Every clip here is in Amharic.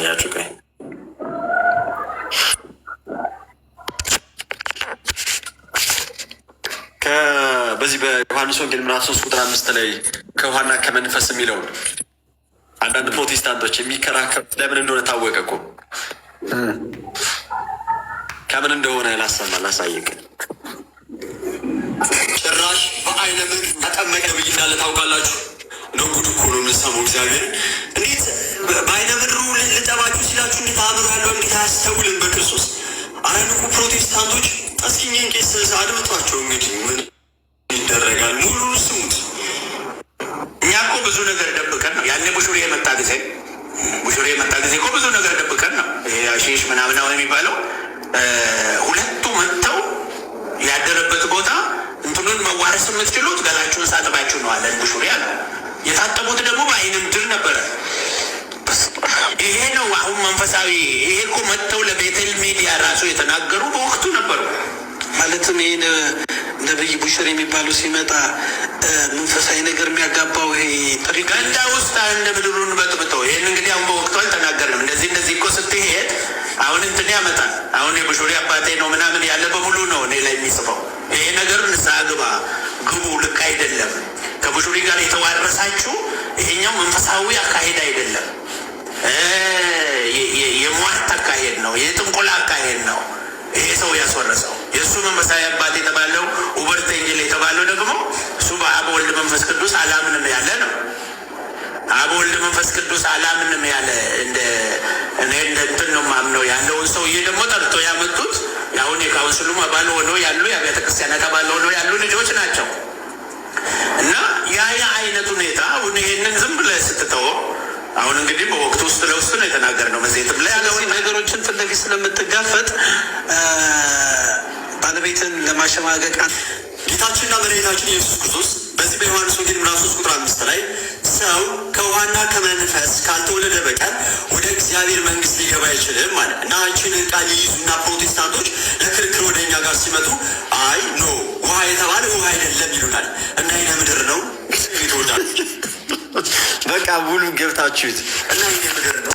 ላሳያችሁ። ቆይ በዚህ በዮሐንስ ወንጌል ምዕራፍ 3 ቁጥር 5 ላይ ከውሃና ከመንፈስ የሚለውን አንዳንድ ፕሮቴስታንቶች የሚከራከሩት ለምን እንደሆነ ታወቀ እኮ። ከምን እንደሆነ ላሳይቅ። ጭራሽ በአይነ ምድር ተጠመቀ ብይ እንዳለ ታውቃላችሁ። ነው ጉድ እኮ ነው የምንሰማው። እግዚአብሔር እንዴት በአይነ ምድሩ ልጠባችሁ ሲላችሁ እንዴት አእምሮ ያለው እንዴት አያስተውልም በክርስቶስ። አረ ንቁ ፕሮቴስታንቶች፣ እስኪ እኚህን ቄስ አድምጧቸው። እንግዲህ ምን ይደረጋል? ሙሉ ስሙት። እኛ እኮ ብዙ ነገር ደብቀን ነው። ያኔ ቡሹሬ የመጣ ጊዜ እኮ ብዙ ነገር ደብቀን ነው። ይሄ አሺሽ ምናምን የሚባለው ሁለቱ መጥተው ያደረበት ቦታ እንትኑን መዋረስ የምትችሉት ገላችሁን ሳጥባችሁ ነው አለን ቡሹሬ አለ። የታጠቡት ደግሞ በአይነ ምድር ነበረ። ይሄ ነው አሁን መንፈሳዊ። ይሄ እኮ መጥተው ለቤተል ሚዲያ ራሱ የተናገሩ በወቅቱ ነበሩ። ማለትም ይህን ነብይ ቡሽር የሚባለው ሲመጣ መንፈሳዊ ነገር የሚያጋባው ይሄ ገንዳ ውስጥ እንደ ምድሩን በጥብጠው ይህን እንግዲህ አሁን በወቅቱ አልተናገርንም። እንደዚህ እኮ ስትሄድ አሁን እንትን ያመጣል። አሁን የቡሹሪ አባቴ ነው ምናምን ያለ በሙሉ ነው እኔ ላይ የሚጽፈው። ይሄ ነገር ንስሐ ግቡ፣ ልክ አይደለም። ከቡሹሪ ጋር የተዋረሳችሁ ይሄኛው መንፈሳዊ አካሄድ አይደለም፣ የሟርት አካሄድ ነው፣ የጥንቆላ አካሄድ ነው። ይሄ ሰው ያስወረሰው የእሱ መንፈሳዊ አባት የተባለው ኡበርት ኤንጅል የተባለው ደግሞ እሱ በአብ ወልድ መንፈስ ቅዱስ አላምንም ያለ ነው። አብ ወልድ መንፈስ ቅዱስ አላምንም ያለ እኔ እንደ እንትን ነው ማምነው ያለውን ሰውዬ ደግሞ ጠርቶ ያመጡት አሁን የካውንስሉ አባል ሆነው ያሉ የአብያተ ክርስቲያናት አባል ሆነው ያሉ ልጆች ናቸው። እና ያ አይነት ሁኔታ አሁን ይሄንን ዝም ብለህ ስትተወው አሁን እንግዲህ በወቅቱ ውስጥ ለውስጥ ነው የተናገርነው። መዘይትም ላይ ነገሮችን ፊት ለፊት ስለምትጋፈጥ ባለቤትን ለማሸማቀቅ ጌታችንና መድኃኒታችን ኢየሱስ ክርስቶስ በዚህ በዮሐንስ ወንጌል ምዕራፍ 3 ቁጥር 5 ላይ ሰው ከውሃና ከመንፈስ ካልተወለደ በቀር ወደ እግዚአብሔር መንግስት ሊገባ አይችልም ማለት እና አንቺን ቃል ይይዙና ፕሮቴስታንቶች ለክርክር ወደ እኛ ጋር ሲመጡ አይ ኖ ውሃ የተባለ ውሃ አይደለም ይሉናል እና አይነ ምድር ነው ይተወዳል። በቃ ሙሉ ገብታችሁት እና አይነ ምድር ነው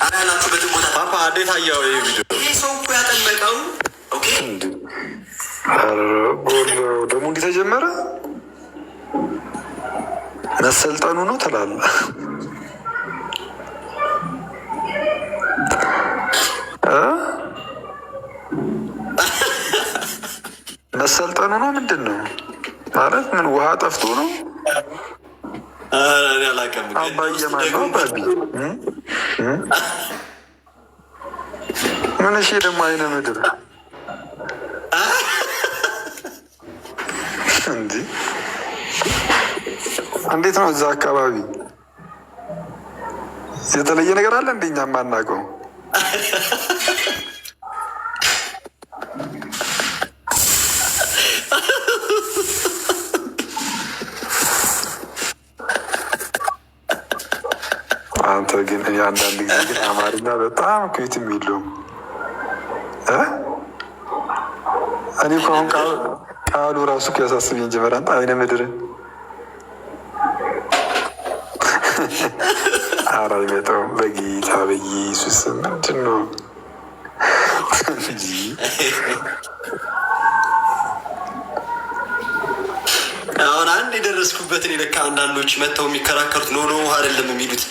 አላላችሁበትም ቦታ ፓፓ እንዴት አየኸው? ይሄ ቪዲዮ ይሄ ሰው እኮ ያጠመቀው ኦኬ ደግሞ እንዲህ ተጀመረ መሰልጠኑ ነው ትላለህ። መሰልጠኑ ነው ምንድን ነው ማለት? ምን ውሃ ጠፍቶ ነው? አባየማን ነው ባቢ ምን? እሺ ደግሞ አይነ ምድር እንዲህ እንዴት ነው? እዛ አካባቢ የተለየ ነገር አለ እንደኛ የማናውቀው? አንተ ግን አንዳንድ ጊዜ ግን አማርኛ በጣም ከየትም የለውም። እኔ እኮ አሁን ቃሉ ራሱ ያሳስበኝ ጀመር። አንተ አይነ ምድርን ኧረ አይመጣውም በጌታ በኢየሱስ ምንድን ነው አሁን አንድ የደረስኩበትን የለካ አንዳንዶች መጥተው የሚከራከሩት ኖ ውሃ አይደለም የሚሉት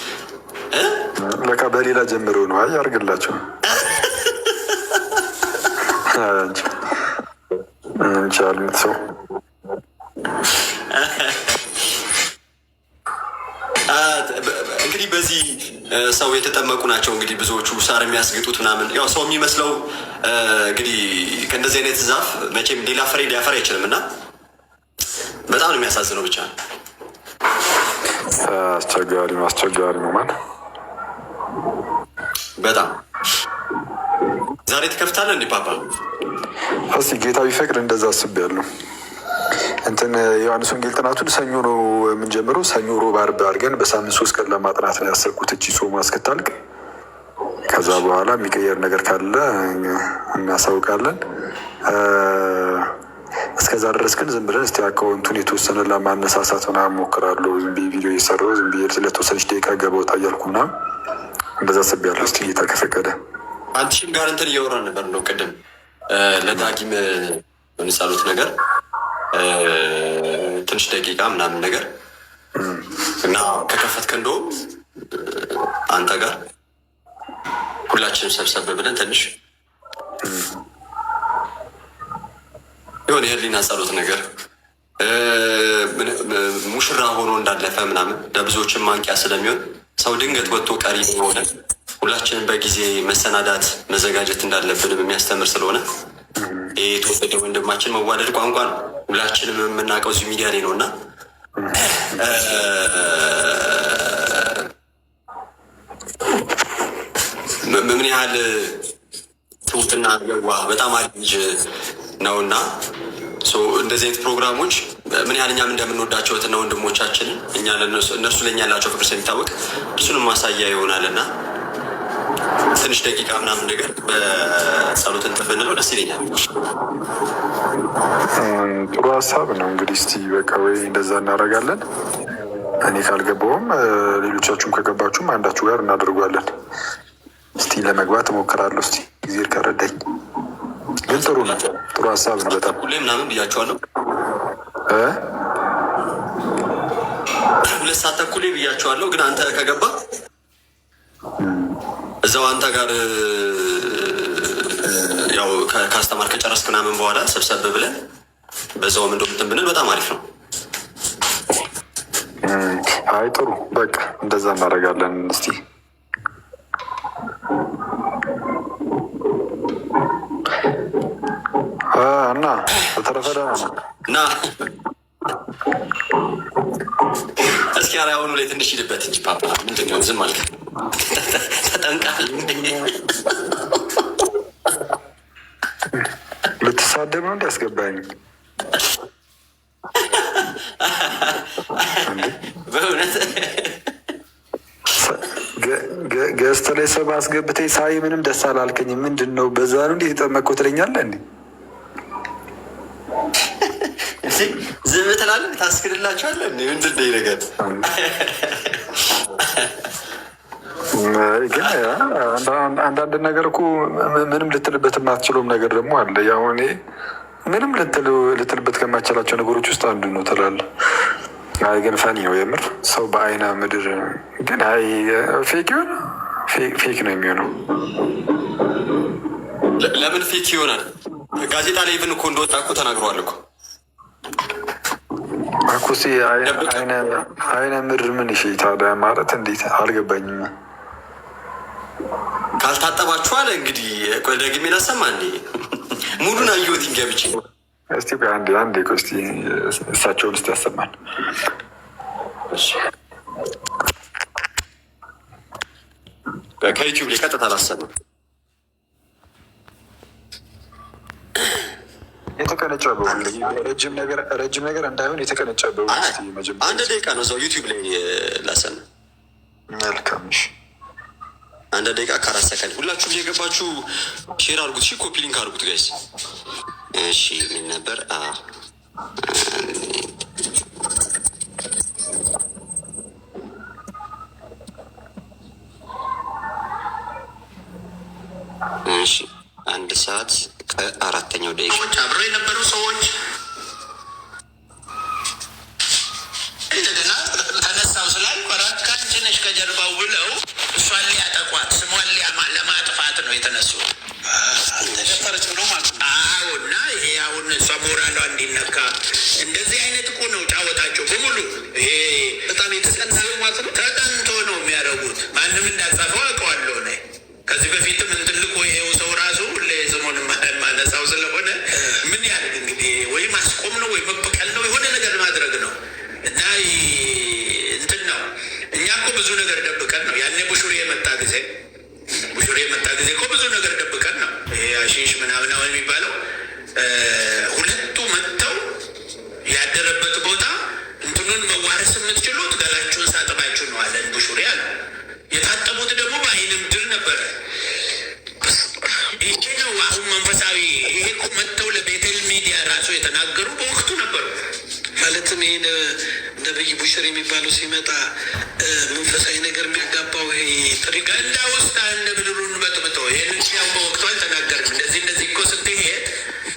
በቃ በሌላ ጀምሮ ነው። አይ አድርግላቸው እንቻሉት ሰው እንግዲህ በዚህ ሰው የተጠመቁ ናቸው። እንግዲህ ብዙዎቹ ሳር የሚያስግጡት ምናምን ያው ሰው የሚመስለው እንግዲህ ከእንደዚህ አይነት ዛፍ መቼም ሌላ ፍሬ ሊያፈራ አይችልም እና በጣም ነው የሚያሳዝነው። ብቻ አስቸጋሪ ነው ማለት በጣም ዛሬ ትከፍታለህ እንዴ ፓፓ? እስኪ ጌታ ቢፈቅድ እንደዛ አስቤያለሁ። እንትን ዮሐንስ ወንጌል ጥናቱን ሰኞ ነው የምንጀምረው። ሰኞ፣ ሮብ፣ ዓርብ አድርገን በሳምንት 3 ቀን ለማጥናት ነው ያሰብኩት እቺ ጾም እስክታልቅ። ከዛ በኋላ የሚቀየር ነገር ካለ እናሳውቃለን። እስከዛ ድረስ ግን ዝም ብለን እስቲ አካውንቱን የተወሰነ ለማነሳሳት ምናምን ሞክራለሁ። ዝም ብዬ ቪዲዮ እየሰራሁ ዝም ብዬ ስለተወሰነች ደቂቃ ገባ ወጣ እያልኩ ምናምን እንደዛ አስቤያለሁ። እስቲ ጌታ ከፈቀደ አንቺም ጋር እንትን እያወራን ነበር ነው ቅድም ለዳጊም የሚሳሉት ነገር ትንሽ ደቂቃ ምናምን ነገር እና ከከፈትክ እንደውም አንተ ጋር ሁላችንም ሰብሰብ ብለን ትንሽ የሆነ የህሊና ጸሎት ነገር ሙሽራ ሆኖ እንዳለፈ ምናምን ለብዙዎችም ማንቂያ ስለሚሆን ሰው ድንገት ወጥቶ ቀሪ ሆነ ሁላችንም በጊዜ መሰናዳት መዘጋጀት እንዳለብንም የሚያስተምር ስለሆነ ይህ የተወሰደ ወንድማችን መዋደድ ቋንቋ ነው። ሁላችንም የምናውቀው እዚሁ ሚዲያ ላይ ነው እና ምን ያህል ትውትና ገዋ በጣም አሪፍ ነው እና እንደዚህ አይነት ፕሮግራሞች ምን ያህል እኛም እንደምንወዳቸው እህትና ወንድሞቻችንን እኛ እነሱ ለእኛ ያላቸው ፍቅር ስለሚታወቅ እሱንም ማሳያ ይሆናል እና ትንሽ ደቂቃ ምናምን ነገር በጸሎት እንትን ብንለው ደስ ይለኛል። ጥሩ ሀሳብ ነው። እንግዲህ እስቲ በቃ ወይ እንደዛ እናደርጋለን። እኔ ካልገባውም ሌሎቻችሁም ከገባችሁም አንዳችሁ ጋር እናደርጓለን። እስቲ ለመግባት እሞክራለሁ። እስቲ ጊዜ ከረዳኝ ግን ጥሩ ነው። ጥሩ ሀሳብ ነው በጣም ሁሌ ምናምን ብያቸዋለሁ። 2 ሰዓት ተኩል ብያቸዋለሁ። ግን አንተ ከገባ እዛው አንተ ጋር ያው ከአስተማር ከጨረስክ ምናምን በኋላ ሰብሰብ ብለን በዛው ምን እንደምትን ብንል በጣም አሪፍ ነው። አይ ጥሩ በቃ እንደዛ እናደርጋለን። እስቲ እና በተረፈ እና እስኪ አሁኑ ላይ ትንሽ ሂድበት እንጂ ፓፓ ምንድን ነው ዝም አልክ? ተጠንቃል። ልትሳደብ ነው እንዲያስገባኝ በእውነት ገዝተ ላይ ሰብ አስገብተኝ ሳይ ምንም ደስ አላልከኝ። ምንድን ነው በዛ ነው እንዲህ የጠመቅኩት ትለኛለህ እንዴ? ዝም ትላለህ፣ ታስክድላችኋለህ እንዴ? ምንድን ነው ነገር? ግን አንዳንድ ነገር እኮ ምንም ልትልበት የማትችለውም ነገር ደግሞ አለ። ያው እኔ ምንም ልትልበት ከማችላቸው ነገሮች ውስጥ አንዱ ነው ትላለህ። አይ ግን ፈኒ ነው የምር ሰው በአይነ ምድር ግን አይ ፌክ ይሆን ፌክ ነው የሚሆነው። ለምን ፌክ ይሆናል? ጋዜጣ ላይ ብን እኮ እንደወጣ እኮ ተናግረዋል እኮ አኩሲ አይነ ምድር ምን ይሽ ታዲያ ማለት እንዴት አልገባኝም። ካልታጠባችኋል እንግዲህ ደግሜ ላሰማ እንዴ ሙሉን አየሁት ገብቼ እስቲ አንዴ እስቲ እሳቸውን እስቲ ያሰማል። ከዩቲዩብ ላይ ቀጥታ ላሰማ የተቀነጨበው ረጅም ነገር እንዳይሆን የተቀነጨበው አንድ ደቂቃ ነው እዛው ዩቲዩብ ላይ ላሰማ። መልካምሽ 1 ደቂቃ ከ4 ሰከንድ ሁላችሁም እየገባችሁ ሼር አድርጉት። እሺ ኮፒ ሊንክ አድርጉት ጋይስ። እሺ ምን ነበር? እሺ 1 ሰዓት ከ4ኛው ደቂቃ አብሮ የነበሩ ሰዎች ተነሳው ስላልኩ ከአንቺ ነሽ ከጀርባው ብለው እሷን ሊያጠቋት ስሟን ለማጥፋት ነው የተነሱት። ተደፈረች ብሎ ማለት ነው። አዎ እና ይሄ አሁን እሷ ሞራሏ እንዲነካ እንደዚህ አይነት እኮ ነው ጫወታቸው በሙሉ። ይሄ በጣም የተጠና ማለት ነው። ተጠንቶ ነው የሚያደርጉት። ማንም እንዳጻፈው አውቀዋለሁ እኔ ከዚህ በፊትም ትልቁ ይሄው ሰው ራሱ ሁሌ ስሙን ማነሳው ስለሆነ ምን ያህል እንግዲህ ወይ ማስቆም ነው ወይ መበቀል ነው የሆነ ነገር ማድረግ ነው እና እንትን ነው። እኛ እኮ ብዙ ነገር ደብቀን ነው ያኔ ቡሹሪ የመጣ ጊዜ እኮ ብዙ ነገር ደብቀን ነው ይሄ አሺሽ ምናምን የሚባለው ሁለቱ መጥተው ያደረበት ቦታ እንትኑን መዋረስ የምትችሉት ገላችሁን ሳጥባችሁ ነው አለን ቡሹሪ አለ። የታጠቡት ደግሞ በአይን ምድር ነበረ። ይሄ ነብይ ቡሽር የሚባለው ሲመጣ መንፈሳዊ ነገር የሚያጋባው ይሄ ጥሪቃ እንዳ ውስጥ እንደ ምድሩን በጥብጦ ይህን ያው በወቅቱ አልተናገርም። እንደዚህ እንደዚህ እኮ ስትሄድ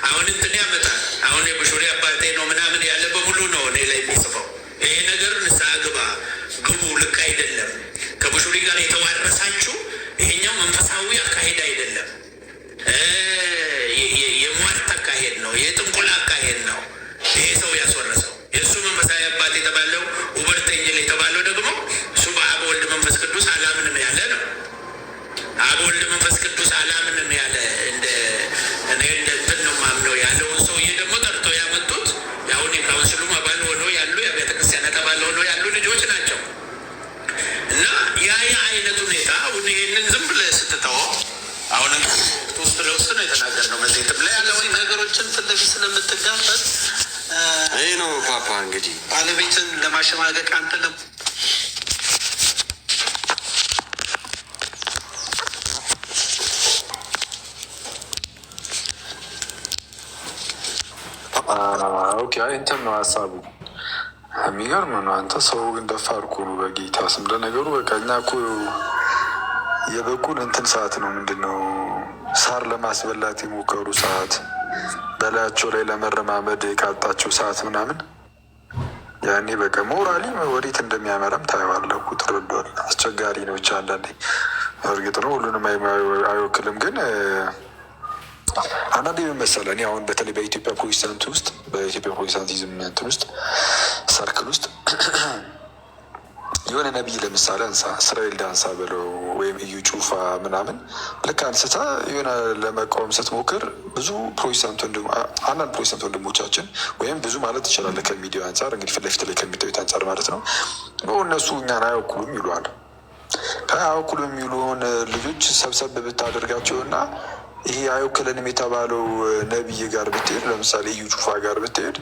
አሁን እንትን ያመጣል። አሁን የቡሽሪ አባቴ ነው ምናምን ያለ በሙሉ ነው እኔ ላይ የሚጽፈው። ይሄ ነገር ንስሐ ግባ ግቡ፣ ልክ አይደለም። ከቡሽሪ ጋር የተዋረሳችሁ ይሄኛው መንፈሳዊ አካሄድ አይደለም፣ የሟርት አካሄድ ነው፣ የጥንቁላ አካሄድ ነው። ይሄ ሰው ያስወረሰው የእሱ መንፈሳዊ አባት የተባለው ውበርተኝል የተባለው ደግሞ እሱ በአብ ወልድ መንፈስ ቅዱስ አላምንም ያለ ነው። አብ ወልድ መንፈስ ቅዱስ አላምንም ያለ እንደ እንትን ነው ማምነው ያለውን ሰውዬ ደግሞ ጠርቶ ያመጡት የአሁን የካውንስሉ አባል ሆነው ያሉ የቤተ ክርስቲያናት አባል ሆነው ያሉ ልጆች ናቸው። እና ያ አይነት ሁኔታ አሁን ይህንን ዝም ብለህ ስትተወው አሁን ውስጥ ለውስጥ ነው የተናገርነው። መዜትም ላይ ያለው ነገሮችን ፊት ለፊት ስለምትጋፈጥ ይህ ነው ፓፓ እንግዲህ ባለቤትን ለማሸማቀቅ አንተ ኦኬ እንትን ነው ሀሳቡ። የሚገርም ነው። አንተ ሰው ግን ደፋር እኮ ነው በጌታ ስም። ለነገሩ በቃ እኛ እኮ የበቁን እንትን ሰዓት ነው ምንድን ነው ሳር ለማስበላት የሞከሩ ሰዓት፣ በላያቸው ላይ ለመረማመድ የቃጣቸው ሰዓት ምናምን ያኔ በቃ ሞራሊ ወዴት እንደሚያመራም ታየዋለህ እኮ ትረዷል። አስቸጋሪ ነው ብቻ አንዳንዴ። እርግጥ ነው ሁሉንም አይወክልም ግን አንዳንዴ መሰለህ እኔ አሁን በተለይ በኢትዮጵያ ፕሮቴስታንት ውስጥ በኢትዮጵያ ፕሮቴስታንቲዝም እንትን ውስጥ ሰርክል ውስጥ የሆነ ነቢይ ለምሳሌ አንሳ እስራኤል ዳንሳ ብለው ወይም እዩ ጩፋ ምናምን ልክ አንስታ የሆነ ለመቃወም ስትሞክር ብዙ ፕሮቴስታንት አንዳንድ ፕሮቴስታንት ወንድሞቻችን ወይም ብዙ ማለት ትችላለህ ከሚዲያ አንጻር እንግዲህ ፊት ለፊት ላይ ከሚታዩት አንጻር ማለት ነው እነሱ እኛን አያወክሉም ይሉሃል። ከአያወክሉም የሚሉን ልጆች ሰብሰብ ብታደርጋቸው እና ይሄ አይወክለንም የተባለው ነቢይ ጋር ብትሄድ ለምሳሌ እዩ ጩፋ ጋር ብትሄድ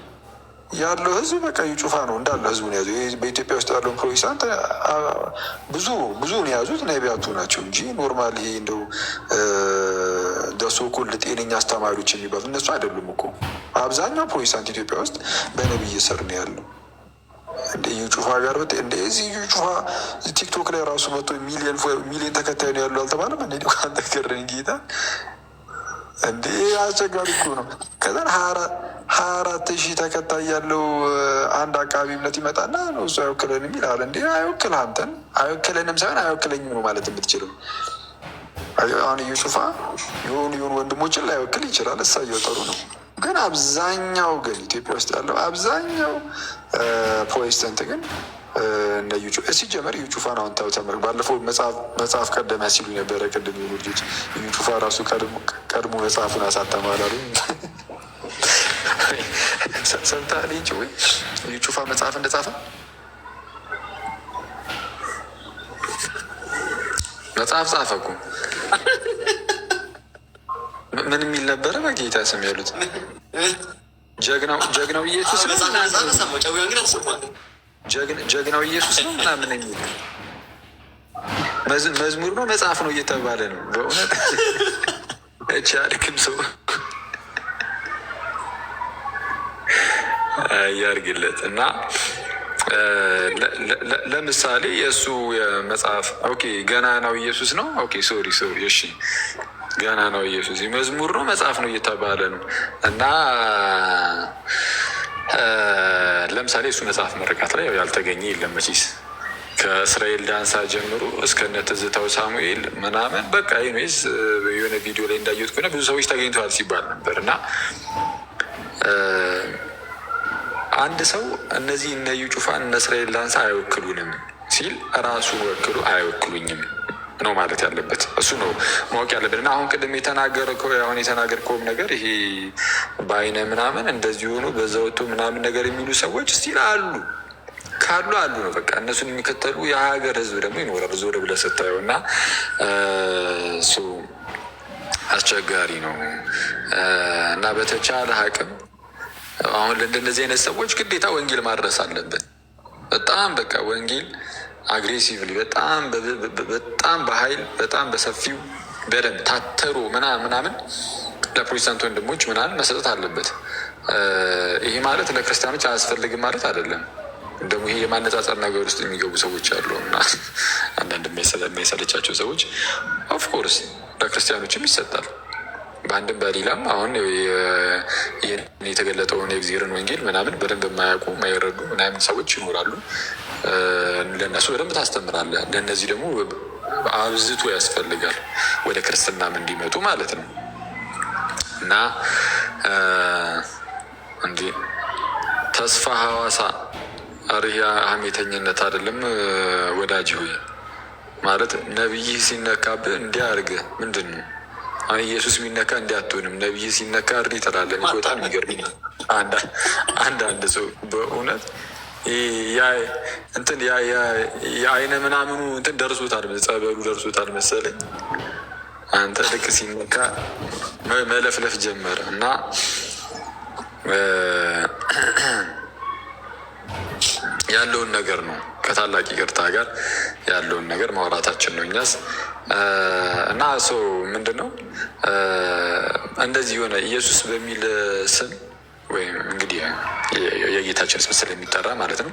ያለው ህዝብ በቃ እዩ ጩፋ ነው እንዳለ ህዝቡን ያዙ። በኢትዮጵያ ውስጥ ያለውን ፕሮቴስታንት ብዙውን የያዙት ነቢያቱ ናቸው እንጂ ኖርማል ይሄ እንደው ደሶኮል ጤነኛ አስተማሪዎች የሚባሉ እነሱ አይደሉም እኮ። አብዛኛው ፕሮቴስታንት ኢትዮጵያ ውስጥ በነቢይ ስር ነው ያለው። እንደ እዩ ጩፋ ጋር ብትሄድ እንደ እዚህ እዩ ጩፋ ቲክቶክ ላይ ራሱ መቶ ሚሊዮን ተከታይ ነው ያለው አልተባለም? እንደ ቃን ተገረኝ ጌታ እንዴ አስቸጋሪ እኮ ነው። ከዛን 24,000 ተከታይ ያለው አንድ አቃቢ እምነት ይመጣና እሱ አይወክለንም ይላል። እንዴ አይወክል አንተን አይወክለንም ሳይሆን አይወክለኝም ነው ማለት የምትችለው። አሁን እዩ ጩፋ የሆኑ ወንድሞችን ላይወክል ይችላል፣ እሳየው ጥሩ ነው። ግን አብዛኛው ግን ኢትዮጵያ ውስጥ ያለው አብዛኛው ፕሮቴስታንት ግን ሲጀመር እዩ ጩፋን አሁን ተመር ባለፈው መጽሐፍ ቀደመ ሲሉ ነበረ። ቅድም የሆኑ ልጆች እዩ ጩፋ ራሱ ቀድሞ መጽሐፉን አሳተመ አላሉ? ሰምተሃል? ወይ እዩ ጩፋ መጽሐፍ እንደጻፈ መጽሐፍ ጻፈ እኮ። ምን የሚል ነበረ? በጌታ ስም ያሉት ጀግናው ኢየሱስ ነው ጀግናው ኢየሱስ ነው ምናምን የሚል መዝሙር ነው መጽሐፍ ነው እየተባለ ነው። በእውነት ቻልክም ሰው ያርግለት እና ለምሳሌ የእሱ መጽሐፍ ኦኬ ገና ነው ኢየሱስ ነው ኦኬ ሶሪ እሺ ገና ነው ኢየሱስ መዝሙር ነው መጽሐፍ ነው እየተባለ ነው እና ለምሳሌ እሱ መጽሐፍ ምርቃት ላይ ያልተገኘ የለም መቼስ ከእስራኤል ዳንሳ ጀምሮ እስከነ ትዝታው ሳሙኤል ምናምን በቃ ይኖስ የሆነ ቪዲዮ ላይ እንዳየሁት ከሆነ ብዙ ሰዎች ተገኝተዋል ሲባል ነበር። እና አንድ ሰው እነዚህ እነ እዩ ጩፋን እነ እስራኤል ዳንሳ አይወክሉንም ሲል ራሱ ወክሉ አይወክሉኝም ነው ማለት ያለበት። እሱ ነው ማወቅ ያለብን። እና አሁን ቅድም የተናገርከውም ነገር ይሄ በአይነ ምናምን እንደዚህ ሆኖ በዛ ወጥቶ ምናምን ነገር የሚሉ ሰዎች ስቲል ካሉ ነው በቃ እነሱን የሚከተሉ የሀገር ህዝብ ደግሞ ይኖራል ዞር ብለህ ስታየው። እና እሱ አስቸጋሪ ነው። እና በተቻለ አቅም አሁን ለእንደነዚህ አይነት ሰዎች ግዴታ ወንጌል ማድረስ አለብን። በጣም በቃ ወንጌል አግሬሲቭሊ በጣም በኃይል በጣም በሰፊው በደንብ ታተሮ ምናምን ለፕሮቴስታንት ወንድሞች ምናምን መሰጠት አለበት። ይሄ ማለት ለክርስቲያኖች አያስፈልግም ማለት አይደለም። ደግሞ ይሄ የማነጻጸር ነገር ውስጥ የሚገቡ ሰዎች አሉ እና አንዳንድ የሚያሰለቻቸው ሰዎች ኦፍኮርስ ለክርስቲያኖችም ይሰጣል በአንድም በሌላም። አሁን የተገለጠውን የእግዚአብሔርን ወንጌል ምናምን በደንብ የማያውቁ የማይረዱ ምናምን ሰዎች ይኖራሉ። ለእነሱ በደንብ ታስተምራለህ። ለእነዚህ ደግሞ አብዝቶ ያስፈልጋል ወደ ክርስትናም እንዲመጡ ማለት ነው። እና እንዲ ተስፋ ሐዋሳ አርያ ሀሜተኝነት አይደለም ወዳጅ ሆይ ማለት ነቢይ ሲነካብህ እንዲያርግ ምንድን ነው? ኢየሱስ የሚነካ እንዲያትሆንም ነቢይ ሲነካ እሪ ትላለን። በጣም የሚገርም አንዳንድ ሰው በእውነት እንትን የአይነ ምናምኑ እንትን ደርሶታል፣ ጸበሉ ደርሶታል መሰለኝ። አንተ ልክ ሲነካ መለፍለፍ ጀመረ እና ያለውን ነገር ነው ከታላቅ ይቅርታ ጋር ያለውን ነገር ማውራታችን ነው እኛስ። እና ሰው ምንድን ነው እንደዚህ የሆነ ኢየሱስ በሚል ስም ወይም እንግዲህ የጌታችን ስም ስለሚጠራ ማለት ነው።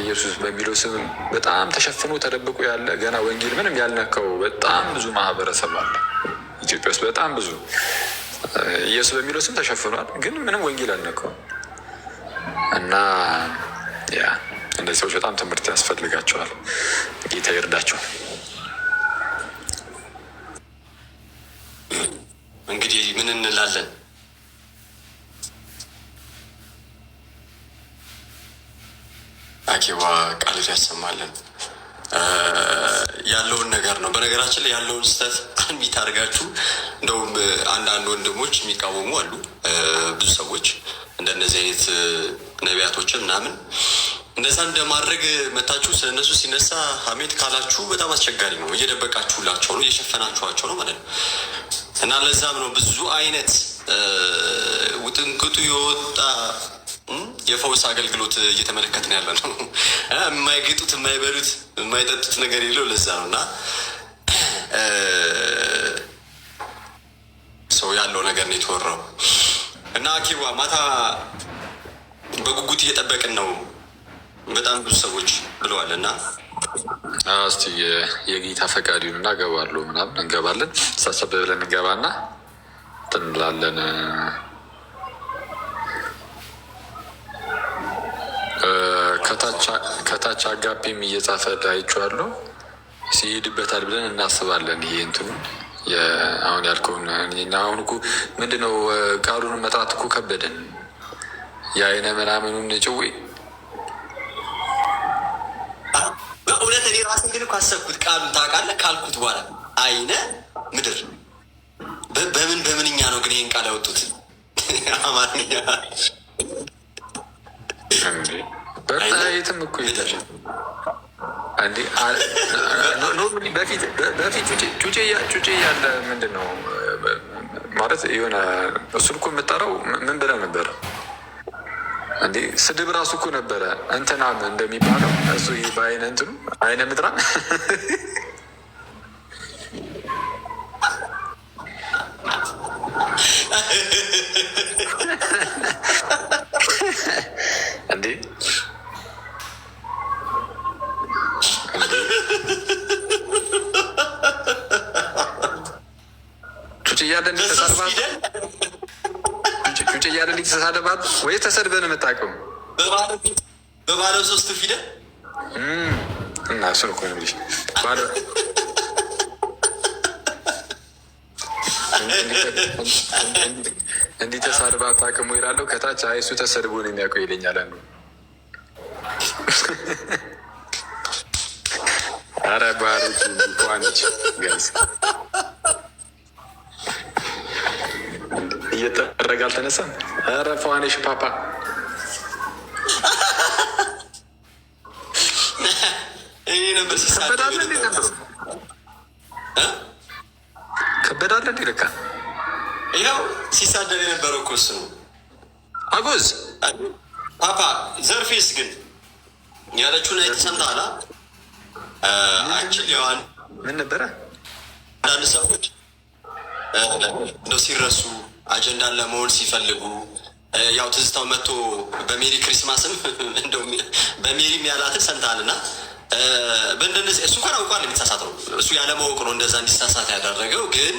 ኢየሱስ በሚለው ስም በጣም ተሸፍኖ ተደብቆ ያለ ገና ወንጌል ምንም ያልነካው በጣም ብዙ ማህበረሰብ አለ ኢትዮጵያ ውስጥ። በጣም ብዙ ኢየሱስ በሚለው ስም ተሸፍኗል፣ ግን ምንም ወንጌል አልነካው እና ያ እነዚህ ሰዎች በጣም ትምህርት ያስፈልጋቸዋል። ጌታ ይርዳቸው። እንግዲህ ምን እንላለን? አኬዋ ቃል ያሰማለን። ያለውን ነገር ነው። በነገራችን ላይ ያለውን ስህተት አንቢት አድርጋችሁ እንደውም አንዳንድ ወንድሞች የሚቃወሙ አሉ። ብዙ ሰዎች እንደነዚህ አይነት ነቢያቶችን ምናምን እንደዛ እንደማድረግ መታችሁ ስለነሱ ሲነሳ ሀሜት ካላችሁ በጣም አስቸጋሪ ነው። እየደበቃችሁላቸው ነው፣ እየሸፈናችኋቸው ነው ማለት ነው። እና ለዛም ነው ብዙ አይነት ውጥንቅጡ የወጣ የፈውስ አገልግሎት እየተመለከትን ያለ ነው። የማይግጡት የማይበሉት የማይጠጡት ነገር የለው። ለዛ ነው እና ሰው ያለው ነገር ነው የተወራው። እና አኪዋ ማታ በጉጉት እየጠበቅን ነው በጣም ብዙ ሰዎች ብለዋል። እና እስቲ የጌታ ፈቃድ ይሁንና እገባለሁ ምናምን እንገባለን። ሳሰብ ብለን እንገባና ትንላለን። ከታች አጋፔም እየጻፈ አይቼዋለሁ። ሲሄድበታል ብለን እናስባለን። ይሄ እንትኑ አሁን ያልከውን አሁን እኮ ምንድነው ቃሉን መጥራት እኮ ከበደን። የአይነ ምናምኑን ጭዌ በእውነት እኔ ራስን ግን እኮ አሰብኩት። ቃሉን ታውቃለህ ካልኩት በኋላ አይነ ምድር በምንኛ ነው ግን ይህን ቃል ያወጡት? አማርኛ በጣም እኮ ይላል በፊት ጩጬ ያለ ምንድን ነው ማለት የሆነ እሱን እኮ የምጠራው ምን ብለህ ነበረ እንዴ? ስድብ ራሱ እኮ ነበረ እንትናም እንደሚባለው እሱ በአይነ እንትኑ አይነ ምድራ እንዴ ጩጬ እያለ እንዴት ተሳድባት? ጩጬ እያለ እንዴት ተሳድባት? ወይስ ተሰድበን የምታውቀው በባለ 3 ፊደል እና እሱን እኮ ነው የምልሽ። እንዲህ ተሳድባ አታውቅም ወይ እላለሁ። ከታች አይ እሱ ተሰድቦ ነው የሚያውቀው ይለኛል አንዱ። ኧረ ባህሪቱ ዋነች ገንስ እየጠረገ አልተነሳም። ኧረ ፏነሽ ፓፓ ከበዳለ እንዲ ልካ ይኸው ሲሳደብ የነበረው እኮ እሱ ነው። አጎዝ ፓፓ ዘርፌስ ግን ያለችውን አይተህ ሰምተሃል? አንቺን ሊዋን ምን ነበረ? አንዳንድ ሰዎች እንደው ሲረሱ አጀንዳን ለመሆን ሲፈልጉ ያው ትዝታው መጥቶ በሜሪ ክሪስማስም እንደው በሜሪም ያላትን ሰምተሃልና በእንደነዚህ እሱ እንኳን አውቋል የሚሳሳተው እሱ ያለማወቅ ነው እንደዛ እንዲሳሳት ያደረገው። ግን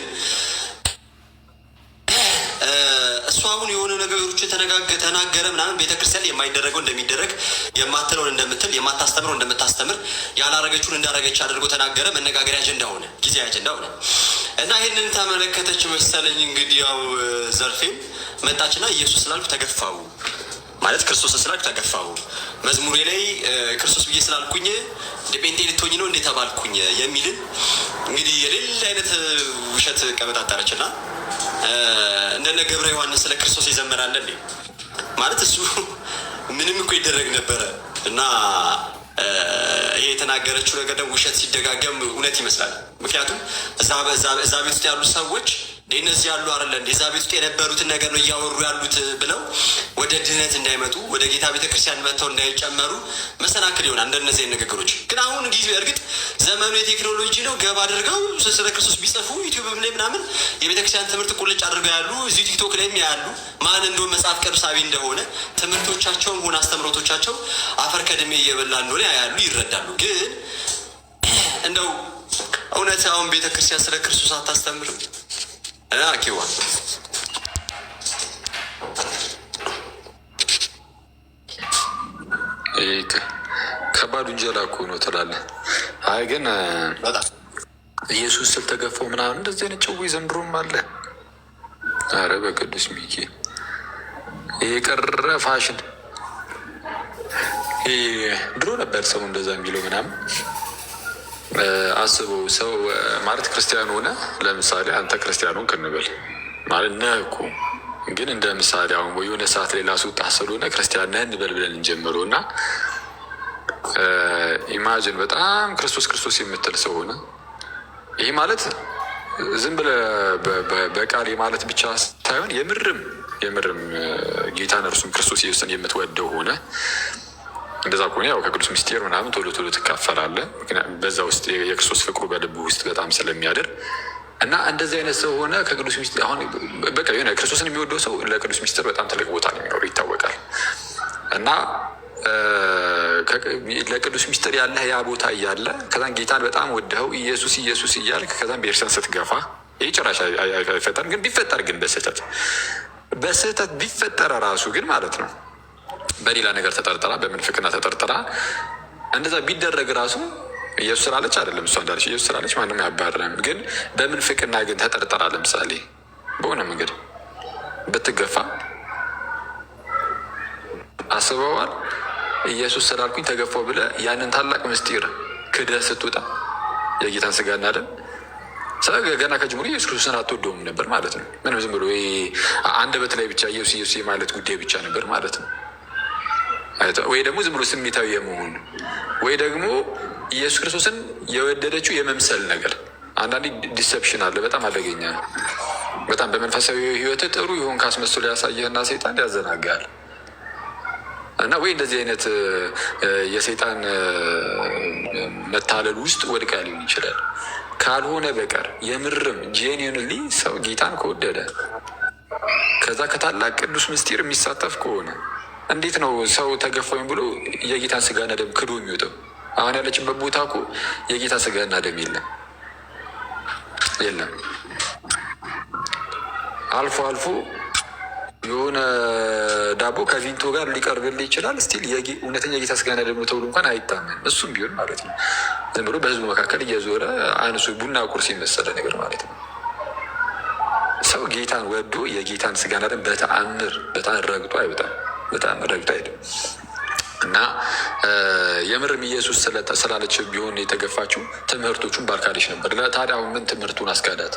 እሱ አሁን የሆነ ነገሮች ተናገረ ምናምን ቤተክርስቲያን የማይደረገው እንደሚደረግ የማትለውን እንደምትል የማታስተምረው እንደምታስተምር ያላረገችውን እንዳረገች አድርጎ ተናገረ። መነጋገሪያ አጀንዳ ሆነ፣ ጊዜያዊ አጀንዳ ሆነ እና ይህንን ተመለከተች መሰለኝ እንግዲህ ያው ዘርፌም መጣችና ኢየሱስ ስላልኩ ተገፋው ማለት ክርስቶስ ስላልኩ ተገፋው፣ መዝሙሬ ላይ ክርስቶስ ብዬ ስላልኩኝ እንደ ጴንጤ ልትሆኝ ነው እንዴ ተባልኩኝ የሚልን እንግዲህ የሌላ አይነት ውሸት ቀበጣጠረችና እንደነ ገብረ ዮሐንስ ስለ ክርስቶስ ይዘመራል እንዴ ማለት እሱ ምንም እኮ ይደረግ ነበረ እና ይሄ የተናገረችው ነገር ደግሞ ውሸት ሲደጋገም እውነት ይመስላል። ምክንያቱም እዛ ቤት ውስጥ ያሉ ሰዎች እነዚህ ያሉ አይደለ እንደ እዛ ቤት ውስጥ የነበሩትን ነገር ነው እያወሩ ያሉት ብለው ወደ ድህነት እንዳይመጡ ወደ ጌታ ቤተክርስቲያን መጥተው እንዳይጨመሩ መሰናክል ይሆናል እንደነዚህ ንግግሮች። ግን አሁን ጊዜ እርግጥ ዘመኑ የቴክኖሎጂ ነው። ገባ አድርገው ስለ ክርስቶስ ቢጽፉ ዩቲዩብ ላይ ምናምን የቤተክርስቲያን ትምህርት ቁልጭ አድርገው ያሉ እዚህ ቲክቶክ ላይም ያሉ ማን እንደሆነ መጽሐፍ ቅዱሳዊ እንደሆነ ትምህርቶቻቸውም ሆነ አስተምሮቶቻቸው አፈር ከድሜ እየበላ እንደሆነ ያሉ ይረዳሉ። ግን እንደው እውነት አሁን ቤተክርስቲያን ስለ ክርስቶስ አታስተምርም? አኪዋ ከባድ ውንጀላ እኮ ነው ትላለህ። አይ ግን ኢየሱስ ስል ተገፋው ምናምን እንደዚህ አይነት ጭዌ ዘንድሮም አለ። አረ በቅዱስ ሚኪ የቀረ ፋሽን ድሮ ነበር ሰው እንደዛ የሚለው ምናምን። አስበው ሰው ማለት ክርስቲያን ሆነ ለምሳሌ አንተ ክርስቲያኑን ክንበል ማለት ነህ እኮ ግን እንደ ምሳሌ አሁን ወይ የሆነ ሰዓት ላይ ላስወጣህ ስለሆነ ክርስቲያን ነህ እንበል ብለን እንጀምረው እና ኢማጅን በጣም ክርስቶስ ክርስቶስ የምትል ሰው ሆነ። ይህ ማለት ዝም ብለህ በቃል ማለት ብቻ ሳይሆን የምርም ጌታን እርሱም ክርስቶስ ኢየሱስን የምትወደው ሆነ። እንደዛ ከሆነ ያው ከቅዱስ ምስጢር ምናምን ቶሎ ቶሎ ትካፈላለህ። በዛ ውስጥ የክርስቶስ ፍቅሩ በልብ ውስጥ በጣም ስለሚያድር እና እንደዚህ አይነት ሰው ሆነ ከቅዱስ ምስጢር አሁን በቃ የሆነ ክርስቶስን የሚወደው ሰው ለቅዱስ ምስጢር በጣም ትልቅ ቦታ ነው የሚኖረው ይታወቃል። እና ለቅዱስ ምስጢር ያለህ ያ ቦታ እያለ ከዛን ጌታን በጣም ወደኸው ኢየሱስ ኢየሱስ እያልክ ከዛን ቤተክርስቲያን ስትገፋ ይህ ጭራሽ አይፈጠርም። ግን ቢፈጠር ግን በስህተት ቢፈጠረ ራሱ ግን ማለት ነው በሌላ ነገር ተጠርጥራ በምንፍቅና ተጠርጥራ እንደዛ ቢደረግ ራሱ ኢየሱስ ስላለች አይደለም እሷ እንዳለች ኢየሱስ ስላለች ማንም አያባርም። ግን በምንፍቅና ግን ተጠርጥራ ለምሳሌ በሆነ መንገድ ብትገፋ አስበዋል። ኢየሱስ ስላልኩኝ ተገፋው ብለህ ያንን ታላቅ ምስጢር ክደህ ስትወጣ የጌታን ስጋና ደም ገና ከጅምሩ ኢየሱስ ክርስቶስን አትወደውም ነበር ማለት ነው። ምንም ዝም ብሎ አንደበት ላይ ብቻ ኢየሱስ ኢየሱስ የማለት ጉዳይ ብቻ ነበር ማለት ነው። ወይ ደግሞ ዝም ብሎ ስሜታዊ የመሆን ወይ ደግሞ ኢየሱስ ክርስቶስን የወደደችው የመምሰል ነገር። አንዳንዴ ዲሰፕሽን አለ፣ በጣም አደገኛ ነው። በጣም በመንፈሳዊ ሕይወት ጥሩ ይሆን ካስመስሎ ያሳየህና ሰይጣን ያዘናጋል። እና ወይ እንደዚህ አይነት የሰይጣን መታለል ውስጥ ወድቃ ሊሆን ይችላል። ካልሆነ በቀር የምርም ጄኒዩንሊ ሰው ጌታን ከወደደ ከዛ ከታላቅ ቅዱስ ምስጢር የሚሳተፍ ከሆነ እንዴት ነው ሰው ተገፋኝ ብሎ የጌታን ስጋና ደም ክዶ የሚወጣው? አሁን ያለችበት ቦታ እኮ የጌታ ስጋና ደም የለም። አልፎ አልፎ የሆነ ዳቦ ከቪንቶ ጋር ሊቀርብልህ ይችላል። ስቲል እውነተኛ የጌታ ስጋና ደም ተብሎ እንኳን አይታመን። እሱም ቢሆን ማለት ነው ዝም ብሎ በህዝቡ መካከል እየዞረ አንሱ ቡና ቁርስ የመሰለ ነገር ማለት ነው። ሰው ጌታን ወዶ የጌታን ስጋና ደም በተአምር ረግጦ አይወጣም። በጣም ረግጦ አይደለም። እና የምርም ኢየሱስ ስላለች ቢሆን የተገፋችው ትምህርቶቹን ባርካለች ነበር። ታዲያ አሁን ምን ትምህርቱን አስካዳት?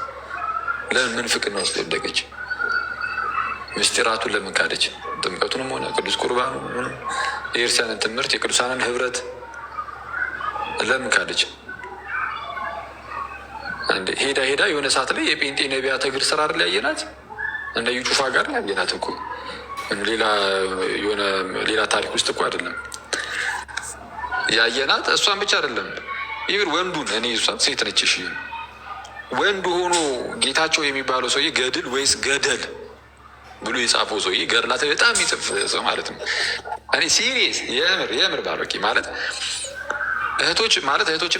ለምን ምንፍቅና ውስጥ ወደቀች? ምስጢራቱን ለምን ካደች? ጥምቀቱንም ሆነ ቅዱስ ቁርባኑ የክርስቲያንን ትምህርት የቅዱሳንን ህብረት ለምን ካደች? ሄዳ የሆነ ሰዓት ላይ የጴንጤ ነቢያት እግር ስራ ላይ ያየናት እንደ ዩጩፋ ጋር ያየናት እኮ ሌላ ታሪክ ውስጥ እኮ አይደለም ያየናት። እሷን ብቻ አይደለም ይብር ወንዱን እሷን ሴት ነች። እሺ ወንዱ ሆኖ ጌታቸው የሚባለው ሰውዬ ገድል ወይስ ገደል ብሎ የጻፈው ሰውዬ ገድላት በጣም ይጽፍ ሰው ማለት ነው። እኔ ሲሪየስ የምር ባሮኪ ማለት እህቶችን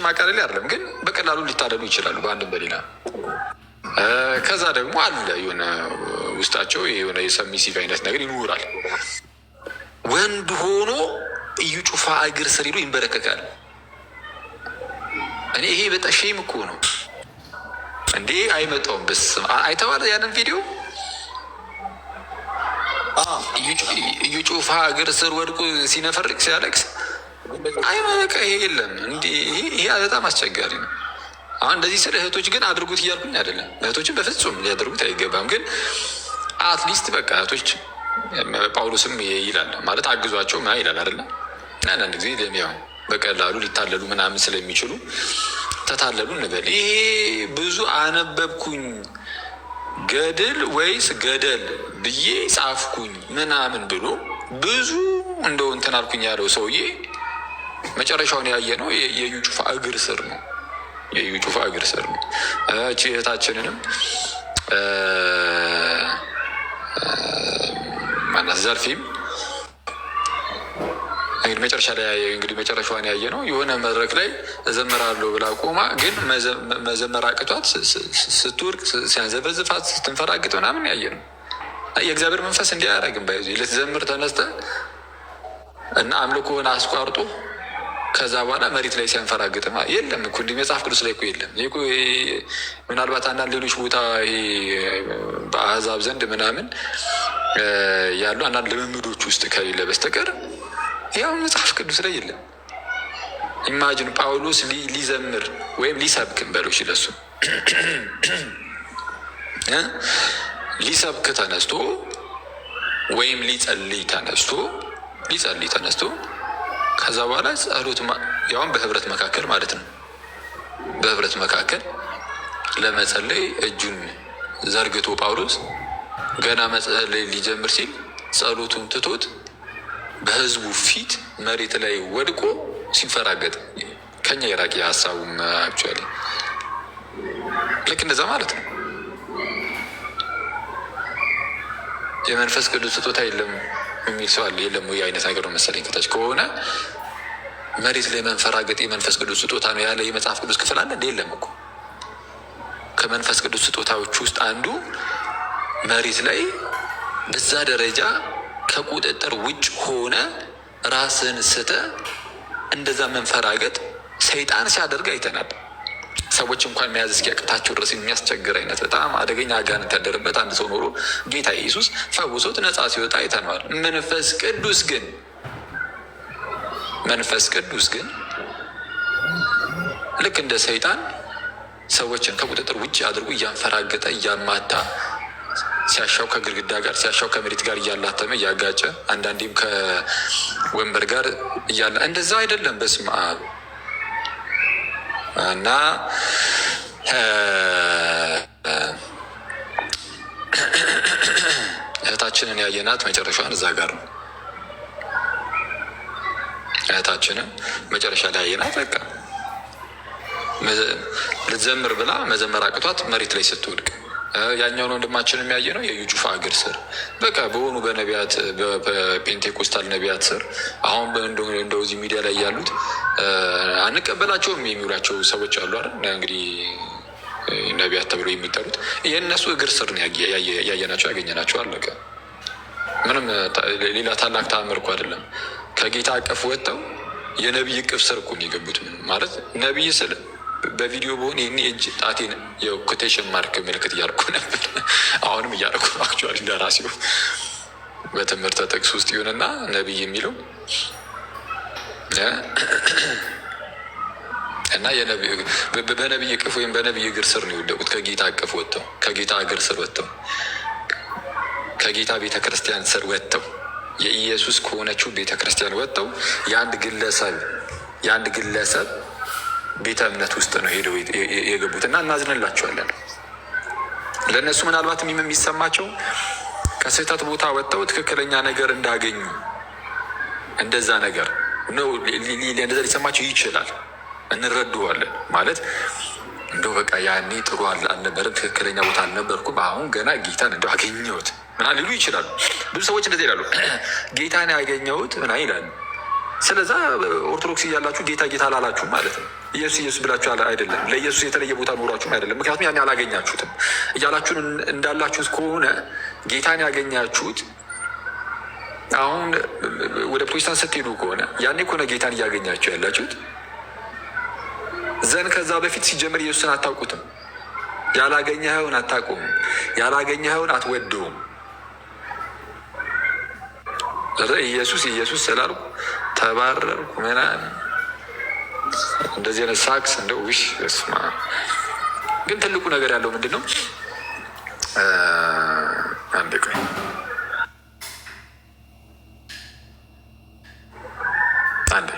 ማቃለል አይደለም፣ ግን በቀላሉ ሊታለሉ ይችላሉ በአንድም በሌላ። ከዛ ደግሞ አለ የሆነ ውስጣቸው የሆነ የሰሚሲቭ አይነት ነገር ይኖራል። ወንድ ሆኖ እዩ ጩፋ እግር ስር ሄዶ ይንበረከካል። እኔ ይሄ በጣም ሼም እኮ ነው እንዴ! አይመጣውም። በስመ አብ አይተዋል ያንን ቪዲዮ? እዩ ጩፋ እግር ስር ወድቁ ሲነፈርቅ ሲያለቅስ አይመለከ ይሄ የለም እንዲ ይሄ በጣም አስቸጋሪ ነው። አሁን እንደዚህ ስለ እህቶች ግን አድርጉት እያልኩኝ አይደለም። እህቶችን በፍጹም ሊያደርጉት አይገባም። ግን አትሊስት በቃ እህቶች ጳውሎስም ይላል ማለት አግዟቸው ይላል አይደለም። አንዳንድ ጊዜ ለሚያው በቀላሉ ሊታለሉ ምናምን ስለሚችሉ ተታለሉ እንበል። ይሄ ብዙ አነበብኩኝ ገድል ወይስ ገደል ብዬ ጻፍኩኝ ምናምን ብሎ ብዙ እንደው እንትን አልኩኝ ያለው ሰውዬ መጨረሻውን ያየ ነው የዩ ጩፋ እግር ስር ነው። የዩ ጩፋ እግር ስር ነው። እቺ እህታችንንም ማናት ዘርፊም እንግዲህ መጨረሻዋን ያየ ነው። የሆነ መድረክ ላይ እዘምራለሁ ብላ ቆማ ግን መዘመር አቅቷት ስትወርቅ ሲያንዘበዝፋት ስትንፈራግጥ ምናምን ያየ ነው። የእግዚአብሔር መንፈስ እንዲያደርግም ባይዙ ልትዘምር ተነስተ እና አምልኮን አስቋርጦ ከዛ በኋላ መሬት ላይ ሲያንፈራግጥ የለም እኮ እንዲህ መጽሐፍ ቅዱስ ላይ እኮ የለም። ምናልባት አንዳንድ ሌሎች ቦታ በአሕዛብ ዘንድ ምናምን ያሉ አንዳንድ ልምምዶች ውስጥ ከሌለ በስተቀር ያው መጽሐፍ ቅዱስ ላይ የለም። ኢማጅን ጳውሎስ ሊዘምር ወይም ሊሰብክ በሎች ለሱ ሊሰብክ ተነስቶ ወይም ሊጸልይ ተነስቶ ከዛ በኋላ ጸሎት ያውም በህብረት መካከል ማለት ነው። በህብረት መካከል ለመጸለይ እጁን ዘርግቶ ጳውሎስ ገና መጸለይ ሊጀምር ሲል ጸሎቱን ትቶት በህዝቡ ፊት መሬት ላይ ወድቆ ሲንፈራገጥ ከኛ የራቂ ሀሳቡም አክቹዋሊ ልክ እንደዛ ማለት ነው። የመንፈስ ቅዱስ ስጦታ የለም የሚል ሰው አለ። የለም ወይ አይነት ነገር ነው መሰለኝ። ከታች ከሆነ መሬት ላይ መንፈራገጥ የመንፈስ ቅዱስ ስጦታ ነው ያለ የመጽሐፍ ቅዱስ ክፍል አለ እንደ የለም እኮ። ከመንፈስ ቅዱስ ስጦታዎች ውስጥ አንዱ መሬት ላይ በዛ ደረጃ ከቁጥጥር ውጭ ሆነ ራስን ስተ እንደዛ መንፈራገጥ ሰይጣን ሲያደርግ አይተናል። ሰዎች እንኳን መያዝ እስኪያቅታቸው ድረስ የሚያስቸግር አይነት በጣም አደገኛ አጋንንት ያደረበት አንድ ሰው ኖሮ ጌታ ኢየሱስ ፈውሶት ነፃ ሲወጣ አይተነዋል። መንፈስ ቅዱስ ግን ልክ እንደ ሰይጣን ሰዎችን ከቁጥጥር ውጭ አድርጎ እያንፈራገጠ እያማታ ሲያሻው ከግድግዳ ጋር ሲያሻው ከመሬት ጋር እያላተመ እያጋጨ አንዳንዴም ከወንበር ጋር እያለ እንደዛ አይደለም። በስመ አብ እና እህታችንን ያየናት መጨረሻዋን እዛ ጋር ነው። እህታችንን መጨረሻ ላይ ያየናት በቃ ልትዘምር ብላ መዘመር አቅቷት መሬት ላይ ስትወድቅ፣ ያኛውን ወንድማችን የሚያየ ነው የዩ ጩፋ እግር ስር በቃ በሆኑ በነቢያት በፔንቴኮስታል ነቢያት ስር አሁን እንደዚህ ሚዲያ ላይ ያሉት አንቀበላቸውም የሚውላቸው ሰዎች አሉ አይደል? እንግዲህ ነቢያት ተብሎ የሚጠሩት የእነሱ እግር ስር ያየናቸው ያገኘናቸው አለቀ። ምንም ሌላ ታላቅ ተአምር እኮ አይደለም። ከጌታ አቀፍ ወጥተው የነቢይ እቅፍ ስር እኮ የገቡት ማለት ነቢይ ስል በቪዲዮ በሆን ይህን እጅ ጣቴን የኮቴሽን ማርክ ምልክት እያደረኩ ነበር። አሁንም እያደረኩ ነው። አክቹዋሊ እንደራሴው በትምህርት ጥቅስ ውስጥ ይሁንና ነቢይ የሚለው እና በነቢይ እቅፍ ወይም በነቢይ እግር ስር ነው የወደቁት። ከጌታ እቅፍ ወጥተው ከጌታ እግር ስር ወጥተው ከጌታ ቤተክርስቲያን ስር ወጥተው የኢየሱስ ከሆነችው ቤተክርስቲያን ወጥተው የአንድ ግለሰብ ቤተ እምነት ውስጥ ነው ሄደው የገቡት እና እናዝንላቸዋለን። ለእነሱ ምናልባት የሚሰማቸው ከስህተት ቦታ ወጥተው ትክክለኛ ነገር እንዳገኙ እንደዛ ነገር ነው። እንደዛ ሊሰማቸው ይችላል። እንረዳዋለን ማለት እንደው በቃ ያኔ ጥሩ አልነበረም፣ ትክክለኛ ቦታ አልነበርኩም፣ አሁን ገና ጌታን እንደው አገኘሁት ምና ሊሉ ይችላሉ። ብዙ ሰዎች እንደዚህ ይላሉ፣ ጌታን ያገኘሁት ምና ይላሉ። ስለዛ ኦርቶዶክስ እያላችሁ ጌታ ጌታ አላላችሁም ማለት ነው። ኢየሱስ ኢየሱስ ብላችሁ አይደለም፣ ለኢየሱስ የተለየ ቦታ ኖሯችሁም አይደለም። ምክንያቱም ያን አላገኛችሁትም። እያላችሁን እንዳላችሁት ከሆነ ጌታን ያገኛችሁት አሁን ወደ ፕሮቴስታንት ስትሄዱ ከሆነ ያኔ ከሆነ ጌታን እያገኛችሁ ያላችሁት ዘን ከዛ በፊት ሲጀምር ኢየሱስን አታውቁትም። ያላገኘኸውን አታውቁም። ያላገኘኸውን አትወደውም። ኢየሱስ ኢየሱስ ስላልኩ ተባረርኩ ምናምን እንደዚህ አይነት ሳክስ እንደው ውሽ ስማ። ግን ትልቁ ነገር ያለው ምንድን ነው? አንዴ ቆይ አንዴ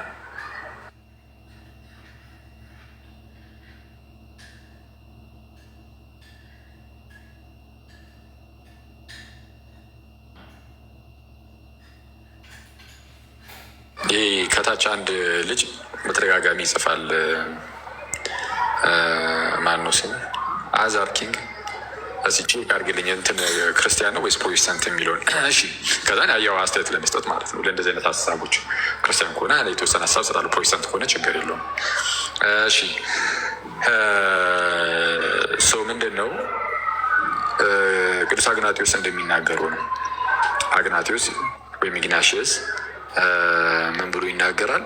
ይህ ከታች አንድ ልጅ በተደጋጋሚ ይጽፋል። ማን ነው ስሙ? አዛር ኪንግ እዚች አድርግልኝ እንትን ክርስቲያን ነው ወይስ ፕሮቴስታንት የሚለውን እሺ። ከዛ ያው አስተያየት ለመስጠት ማለት ነው ለእንደዚህ አይነት ሀሳቦች። ክርስቲያን ከሆነ የተወሰነ ሀሳብ እሰጣለሁ፣ ፕሮቴስታንት ከሆነ ችግር የለውም። እሺ ሰው ምንድን ነው ቅዱስ አግናጢዎስ እንደሚናገረው ነው። አግናጢዎስ ወይም ኢግናሽየስ ምን ብሎ ይናገራል?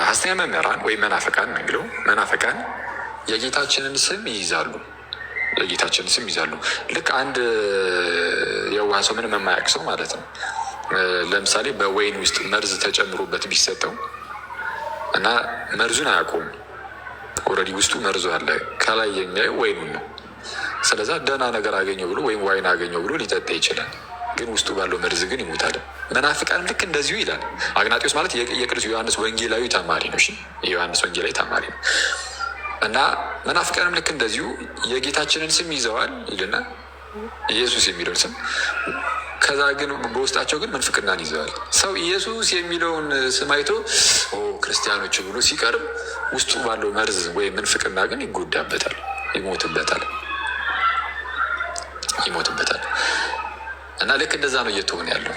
ሐሰተኛ መምህራን ወይም መናፍቃን ነው የሚለው። መናፍቃን የጌታችንን ስም ይይዛሉ። የጌታችንን ስም ይይዛሉ። ልክ አንድ የዋህ ሰው ምንም የማያውቅ ሰው ማለት ነው። ለምሳሌ በወይን ውስጥ መርዝ ተጨምሮበት ቢሰጠው እና መርዙን አያውቀውም። ኦልሬዲ ውስጡ መርዙ አለ። ከላይ የሚያየው ወይኑን ነው። ስለዛ ደህና ነገር አገኘው ብሎ ወይም ዋይን አገኘው ብሎ ሊጠጣ ይችላል። ግን ውስጡ ባለው መርዝ ግን ይሞታል። መናፍቃንም ልክ እንደዚሁ ይላል። አግናጢዎስ ማለት የቅዱስ ዮሐንስ ወንጌላዊ ተማሪ ነው። የዮሐንስ ወንጌላዊ ተማሪ ነው። እና መናፍቃንም ልክ እንደዚሁ የጌታችንን ስም ይዘዋል ይልና ኢየሱስ የሚለውን ስም፣ ከዛ ግን በውስጣቸው ግን ምንፍቅናን ይዘዋል። ሰው ኢየሱስ የሚለውን ስም አይቶ ክርስቲያኖች ብሎ ሲቀርብ ውስጡ ባለው መርዝ ወይም ምንፍቅና ግን ይጎዳበታል፣ ይሞትበታል። እና ልክ እንደዛ ነው እየተሆነ ያለው።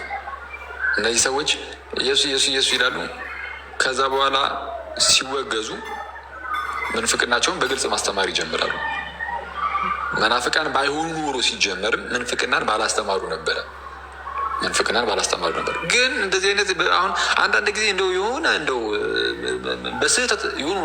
እነዚህ ሰዎች ኢየሱስ ኢየሱስ ኢየሱስ ይላሉ። ከዛ በኋላ ሲወገዙ ምንፍቅናቸውን በግልጽ ማስተማር ይጀምራሉ። መናፍቃን ባይሆኑ ኖሮ ሲጀመርም ምንፍቅናን ባላስተማሩ ነበረ። ግን እንደዚህ አይነት አሁን አንዳንድ ጊዜ እንደው በስህተት የሆኑ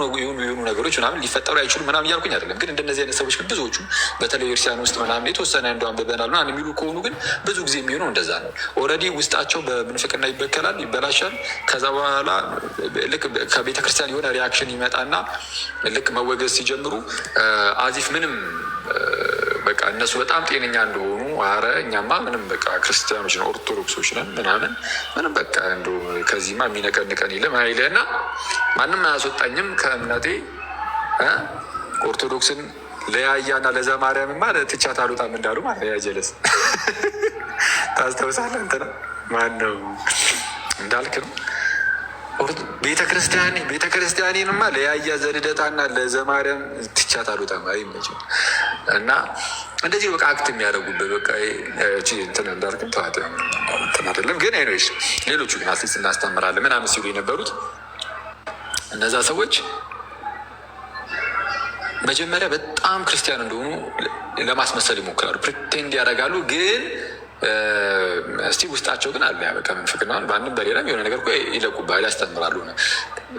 ነገሮች ምናምን ሊፈጠሩ አይችሉም ምናምን እያልኩኝ አይደለም። ግን እንደነዚህ አይነት ሰዎች ግን ብዙዎቹ በተለይ ክርስቲያን ውስጥ ምናምን የተወሰነ እንደው አንብበናል ምናምን የሚሉ ከሆኑ ግን ብዙ ጊዜ የሚሆነው እንደዛ ነው። ኦልሬዲ ውስጣቸው በምንፍቅና ይበከላል፣ ይበላሻል። ከዛ በኋላ ልክ ከቤተክርስቲያን የሆነ ሪያክሽን ይመጣና ልክ መወገዝ ሲጀምሩ አዚፍ ምንም በቃ እነሱ በጣም ጤነኛ እንደሆኑ፣ አረ እኛማ ምንም በቃ ክርስቲያኖች ነው ኦርቶዶክሶች ነን ምንም በቃ እንዶ ከዚህማ የሚነቀንቀን የለም አይለና ማንም አያስወጣኝም ከእምነቴ ኦርቶዶክስን ለያያና ለዘማርያምማ ትቻት አልወጣም እንዳሉ ማለት ያጀለስ ታስታውሳለህ? እንትና ማን ነው እንዳልክ ነው ቤተክርስቲያኔንማ ለያያ ዘልደታና ለዘማርያም ትቻት አልወጣም አይመችም። እና እንደዚህ በቃ አክት የሚያደርጉበት በቃ እንትን እንዳልክም ተዋት እንትን አይደለም። ግን አይኖች ሌሎቹ ግን አትሊስት እናስተምራለን ምናምን ሲሉ የነበሩት እነዛ ሰዎች መጀመሪያ በጣም ክርስቲያን እንደሆኑ ለማስመሰል ይሞክራሉ፣ ፕሪቴንድ ያደርጋሉ። ግን እስቲ ውስጣቸው ግን አለ ያበቃ ምንፍቅናውን በአንድም በሌላም የሆነ ነገር ይለቁባል፣ ያስተምራሉ።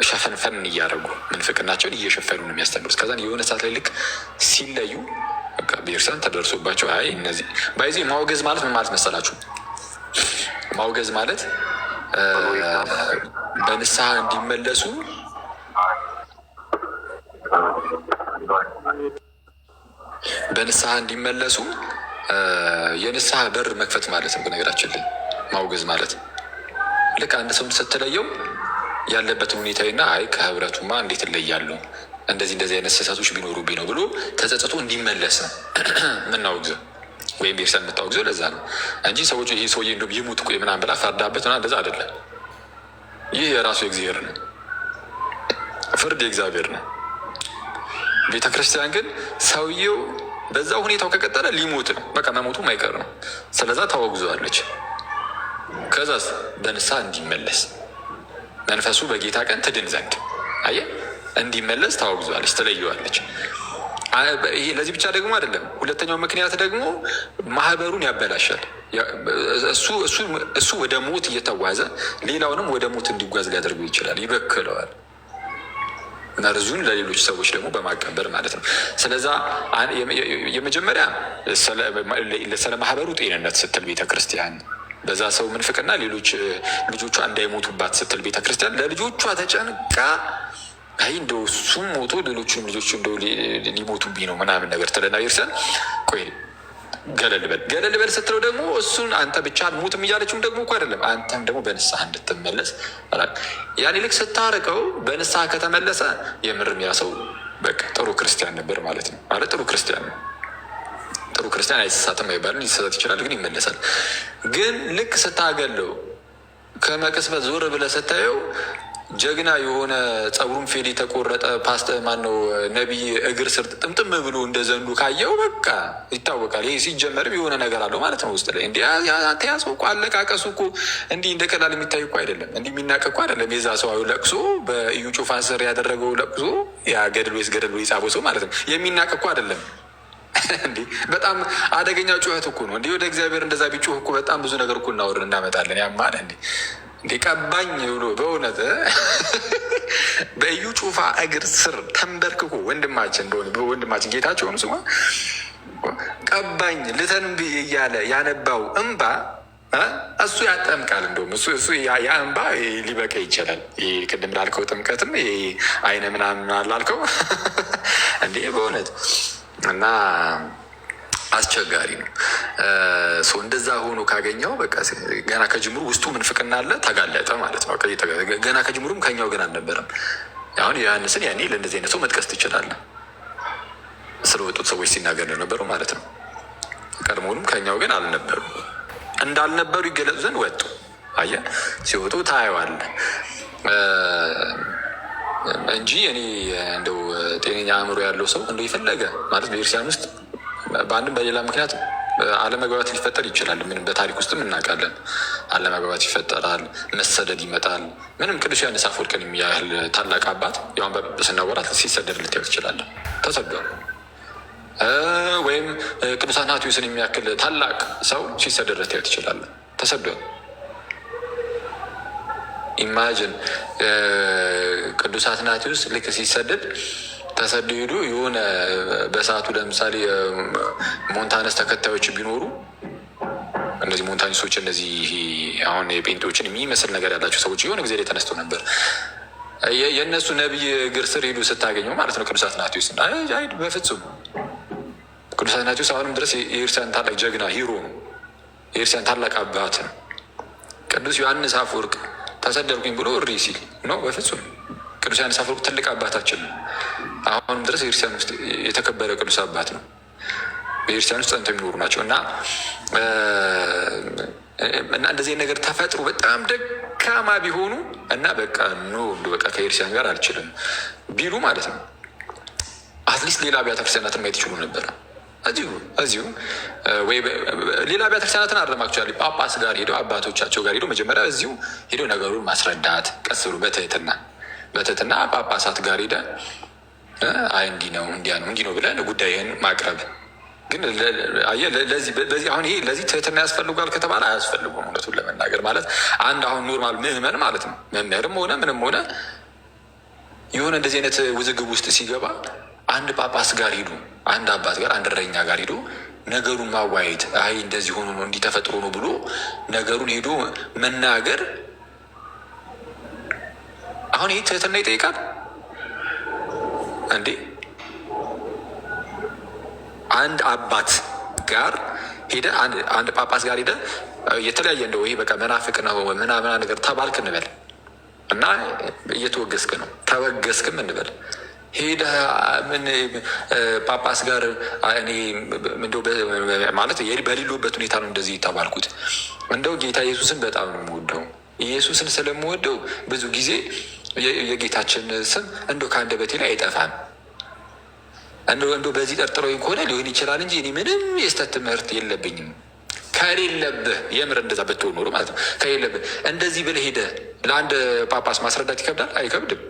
ሸፈንፈን እያደረጉ ምንፍቅናቸውን እየሸፈኑ ነው የሚያስተምሩት። ከዛ የሆነ ሰዓት ላይ ልክ ሲለዩ ቤርሰን ተደርሶባቸው አይ እነዚህ ባይዜ ማውገዝ ማለት ምን ማለት መሰላችሁ? ማውገዝ ማለት በንስሐ እንዲመለሱ የንስሐ በር መክፈት ማለት ነው። በነገራችን ላይ ማውገዝ ማለት ልክ አንድ ሰው ስትለየው ያለበትን ሁኔታዊና አይ ከህብረቱማ እንዴት እለያለሁ እንደዚህ አይነት ስህተቶች ቢኖሩብኝ ነው ብሎ ተጸጽቶ እንዲመለስ ነው የምናወግዘው ወይም ቤተሰብ የምታወግዘው። ለዛ ነው እንጂ ሰዎች ይሄ ሰውዬ እንደውም ይሙት ቆይ ምናምን ብላ ፈርዳበት ሆና እንደዛ አይደለም። ይህ የራሱ የእግዚአብሔር ነው፣ ፍርድ የእግዚአብሔር ነው። ቤተክርስቲያን ግን ሰውየው በዛው ሁኔታው ከቀጠለ ሊሞት ነው፣ በቃ መሞቱ ማይቀር ነው። ስለዛ ታወግዘዋለች። ከዛስ በንስሐ እንዲመለስ መንፈሱ በጌታ ቀን ትድን ዘንድ አየህ እንዲመለስ ታወግዘዋለች፣ ትለየዋለች። ይሄ ለዚህ ብቻ ደግሞ አይደለም። ሁለተኛው ምክንያት ደግሞ ማህበሩን ያበላሻል። እሱ ወደ ሞት እየተጓዘ ሌላውንም ወደ ሞት እንዲጓዝ ሊያደርገው ይችላል፣ ይበክለዋል። መርዙን ለሌሎች ሰዎች ደግሞ በማቀበር ማለት ነው። ስለዛ የመጀመሪያ ስለ ማህበሩ ጤንነት ስትል ቤተክርስቲያን በዛ ሰው ምንፍቅና ሌሎች ልጆቿ እንዳይሞቱባት ስትል ቤተክርስቲያን ለልጆቿ ተጨንቃ አይ እንደው እሱም ሞቶ ሌሎቹንም ልጆች እንደው ሊሞቱብኝ ነው ምናምን ነገር ትለና ቤተክርስቲያን ቆይ ገለል በል ስትለው ደግሞ እሱን አንተ ብቻ ሞትም እያለችም ደግሞ እኮ አይደለም አንተም ደግሞ በንስሐ እንድትመለስ ያኔ ልክ ስታርቀው በንስሐ ከተመለሰ የምርም ያ ሰው በቃ ጥሩ ክርስቲያን ነበር ማለት ነው። ማለት ጥሩ ክርስቲያን ነው። ጥሩ ክርስቲያን አይሳሳትም አይባልም፣ ሊሳሳት ይችላል፣ ግን ይመለሳል። ግን ልክ ስታገለው ከመቅስበት ዞር ብለህ ስታየው ጀግና የሆነ ጸጉሩን ፌድ የተቆረጠ ማነው ነቢይ እግር ስር ጥምጥም ብሎ እንደ ዘንዱ ካየው በቃ ይታወቃል። ይህ ሲጀመርም የሆነ ነገር አለው ማለት ነው ውስጥ ላይ። እንዲ ተያዘው እኮ አለቃቀሱ እኮ እንዲህ እንደ ቀላል የሚታይ እኮ አይደለም፣ እንዲህ የሚናቅ እኮ አይደለም። የዛ ሰው ለቅሶ በኢዩ ጩፋ ስር ያደረገው ለቅሶ ያ ገድል የጻፈው ሰው ማለት ነው የሚናቅ እኮ አይደለም። እንዲህ በጣም አደገኛ ጩኸት እኮ ነው። እንዲህ ወደ እግዚአብሔር እንደዛ ቢጮህ እኮ በጣም ብዙ ነገር እኮ እናመጣለን። ያማለ እንዲህ ቀባኝ ብሎ በእውነት በኢዩ ጩፋ እግር ስር ተንበርክኮ ወንድማችን ጌታቸውን ስማ ቀባኝ ልተንብ እያለ ያነባው እንባ እሱ ያጠምቃል። እንደውም እሱ ያ እንባ ሊበቃ ይችላል። ቅድም ላልከው ጥምቀትም አይነ ምናምን ላልከው እንዴ በእውነት እና አስቸጋሪ ነው። እንደዛ ሆኖ ካገኘው በቃ ገና ከጅምሩ ውስጡ ምንፍቅና አለ፣ ተጋለጠ ማለት ነው። ገና ከጅምሩም ከኛው ግን አልነበረም። አሁን ዮሐንስን ያኔ ለእንደዚህ አይነት ሰው መጥቀስ ትችላለህ። ስለወጡት ሰዎች ሲናገር እንደነበረው ማለት ነው። ቀድሞውንም ከኛው ግን አልነበሩ፣ እንዳልነበሩ ይገለጹ ዘንድ ወጡ። አየህ ሲወጡ ታየዋለህ እንጂ እኔ እንደው ጤነኛ አእምሮ ያለው ሰው እንደው የፈለገ ማለት በቤተክርስቲያን ውስጥ በአንድም በሌላ ምክንያት አለመግባባት ሊፈጠር ይችላል። ምንም በታሪክ ውስጥም እናውቃለን። አለመግባባት ይፈጠራል፣ መሰደድ ይመጣል። ምንም ቅዱስ ዮሐንስ አፈወርቅን የሚያህል ታላቅ አባት ያሁን በጵጵስና ወራት ሲሰደድ ልታየው ትችላለህ፣ ተሰዷል። ወይም ቅዱስ አትናቴዎስን የሚያክል ታላቅ ሰው ሲሰደድ ልታየው ትችላለህ፣ ተሰዷል። ኢማጅን ቅዱስ አትናቴዎስ ልክ ሲሰደድ ተሰዶ ሄዶ የሆነ በሰዓቱ ለምሳሌ ሞንታነስ ተከታዮች ቢኖሩ እነዚህ ሞንታኒሶች እነዚህ አሁን የጴንጤዎችን የሚመስል ነገር ያላቸው ሰዎች የሆነ ጊዜ ላይ ተነስተው ነበር። የእነሱ ነቢይ እግር ስር ሄዱ ስታገኘው ማለት ነው ቅዱስ አትናቴዎስ በፍጹም ቅዱስ አትናቴዎስ አሁንም ድረስ የኤርትራን ታላቅ ጀግና ሂሮ ነው። የኤርትራን ታላቅ አባት ነው። ቅዱስ ዮሐንስ አፈወርቅ ተሰደርኩኝ ብሎ እሪ ሲል ነው በፍጹም። ቅዱስ ዮሐንስ አፈወርቅ ትልቅ አባታችን ነው። አሁንም ድረስ የክርስቲያን ውስጥ የተከበረ ቅዱስ አባት ነው። በክርስቲያን ውስጥ ጸንተው የሚኖሩ ናቸው እና እንደዚህ ነገር ተፈጥሮ በጣም ደካማ ቢሆኑ እና በቃ በቃ ከክርስቲያን ጋር አልችልም ቢሉ ማለት ነው አትሊስት ሌላ አብያተ ክርስቲያናትን ማየት ይችሉ ነበረ። እዚሁ ወይ ሌላ አብያተ ክርስቲያናትን አረማቸዋል። ጳጳስ ጋር ሄደው አባቶቻቸው ጋር ሄደው መጀመሪያ እዚሁ ሄደው ነገሩን ማስረዳት ቀስ ብሎ በትህትና ጳጳሳት ጋር ሄደ አይ እንዲህ ነው እንዲህ ነው ብለን ጉዳይህን ማቅረብ። ግን በዚህ አሁን ይሄ ለዚህ ትህትና ያስፈልጓል ከተባለ አያስፈልጉም። እውነቱን ለመናገር ማለት አንድ አሁን ኖርማል ምዕመን ማለት ነው መምህርም ሆነ ምንም ሆነ የሆነ እንደዚህ አይነት ውዝግብ ውስጥ ሲገባ አንድ ጳጳስ ጋር ሂዱ፣ አንድ አባት ጋር፣ አንድ እረኛ ጋር ሂዱ ነገሩን ማዋየት አይ እንደዚህ ሆኖ ነው እንዲህ ተፈጥሮ ነው ብሎ ነገሩን ሄዶ መናገር አሁን ይህ ትህትና ይጠይቃል እንዴ? አንድ አባት ጋር ሄደ አንድ ጳጳስ ጋር ሄደ የተለያየ እንደው ይሄ በቃ መናፍቅ ነው ምናምን ነገር ተባልክ እንበል እና እየተወገስክ ነው ተወገስክም እንበል ሄደ ምን ጳጳስ ጋር እኔ እንደው ማለት በሌሉበት ሁኔታ ነው እንደዚህ ተባልኩት። እንደው ጌታ ኢየሱስን በጣም ነው የምወደው። ኢየሱስን ስለምወደው ብዙ ጊዜ የጌታችን ስም እንደው ከአንደበቴ ላይ አይጠፋም እንዶ በዚህ ጠርጥረውኝ ከሆነ ሊሆን ይችላል እንጂ እኔ ምንም የስተት ትምህርት የለብኝም። ከሌለብህ የምር እንደዛ ብትሆን ኖሮ ማለት ነው። ከሌለብህ እንደዚህ ብለህ ሄደህ ለአንድ ጳጳስ ማስረዳት ይከብዳል? አይከብድም።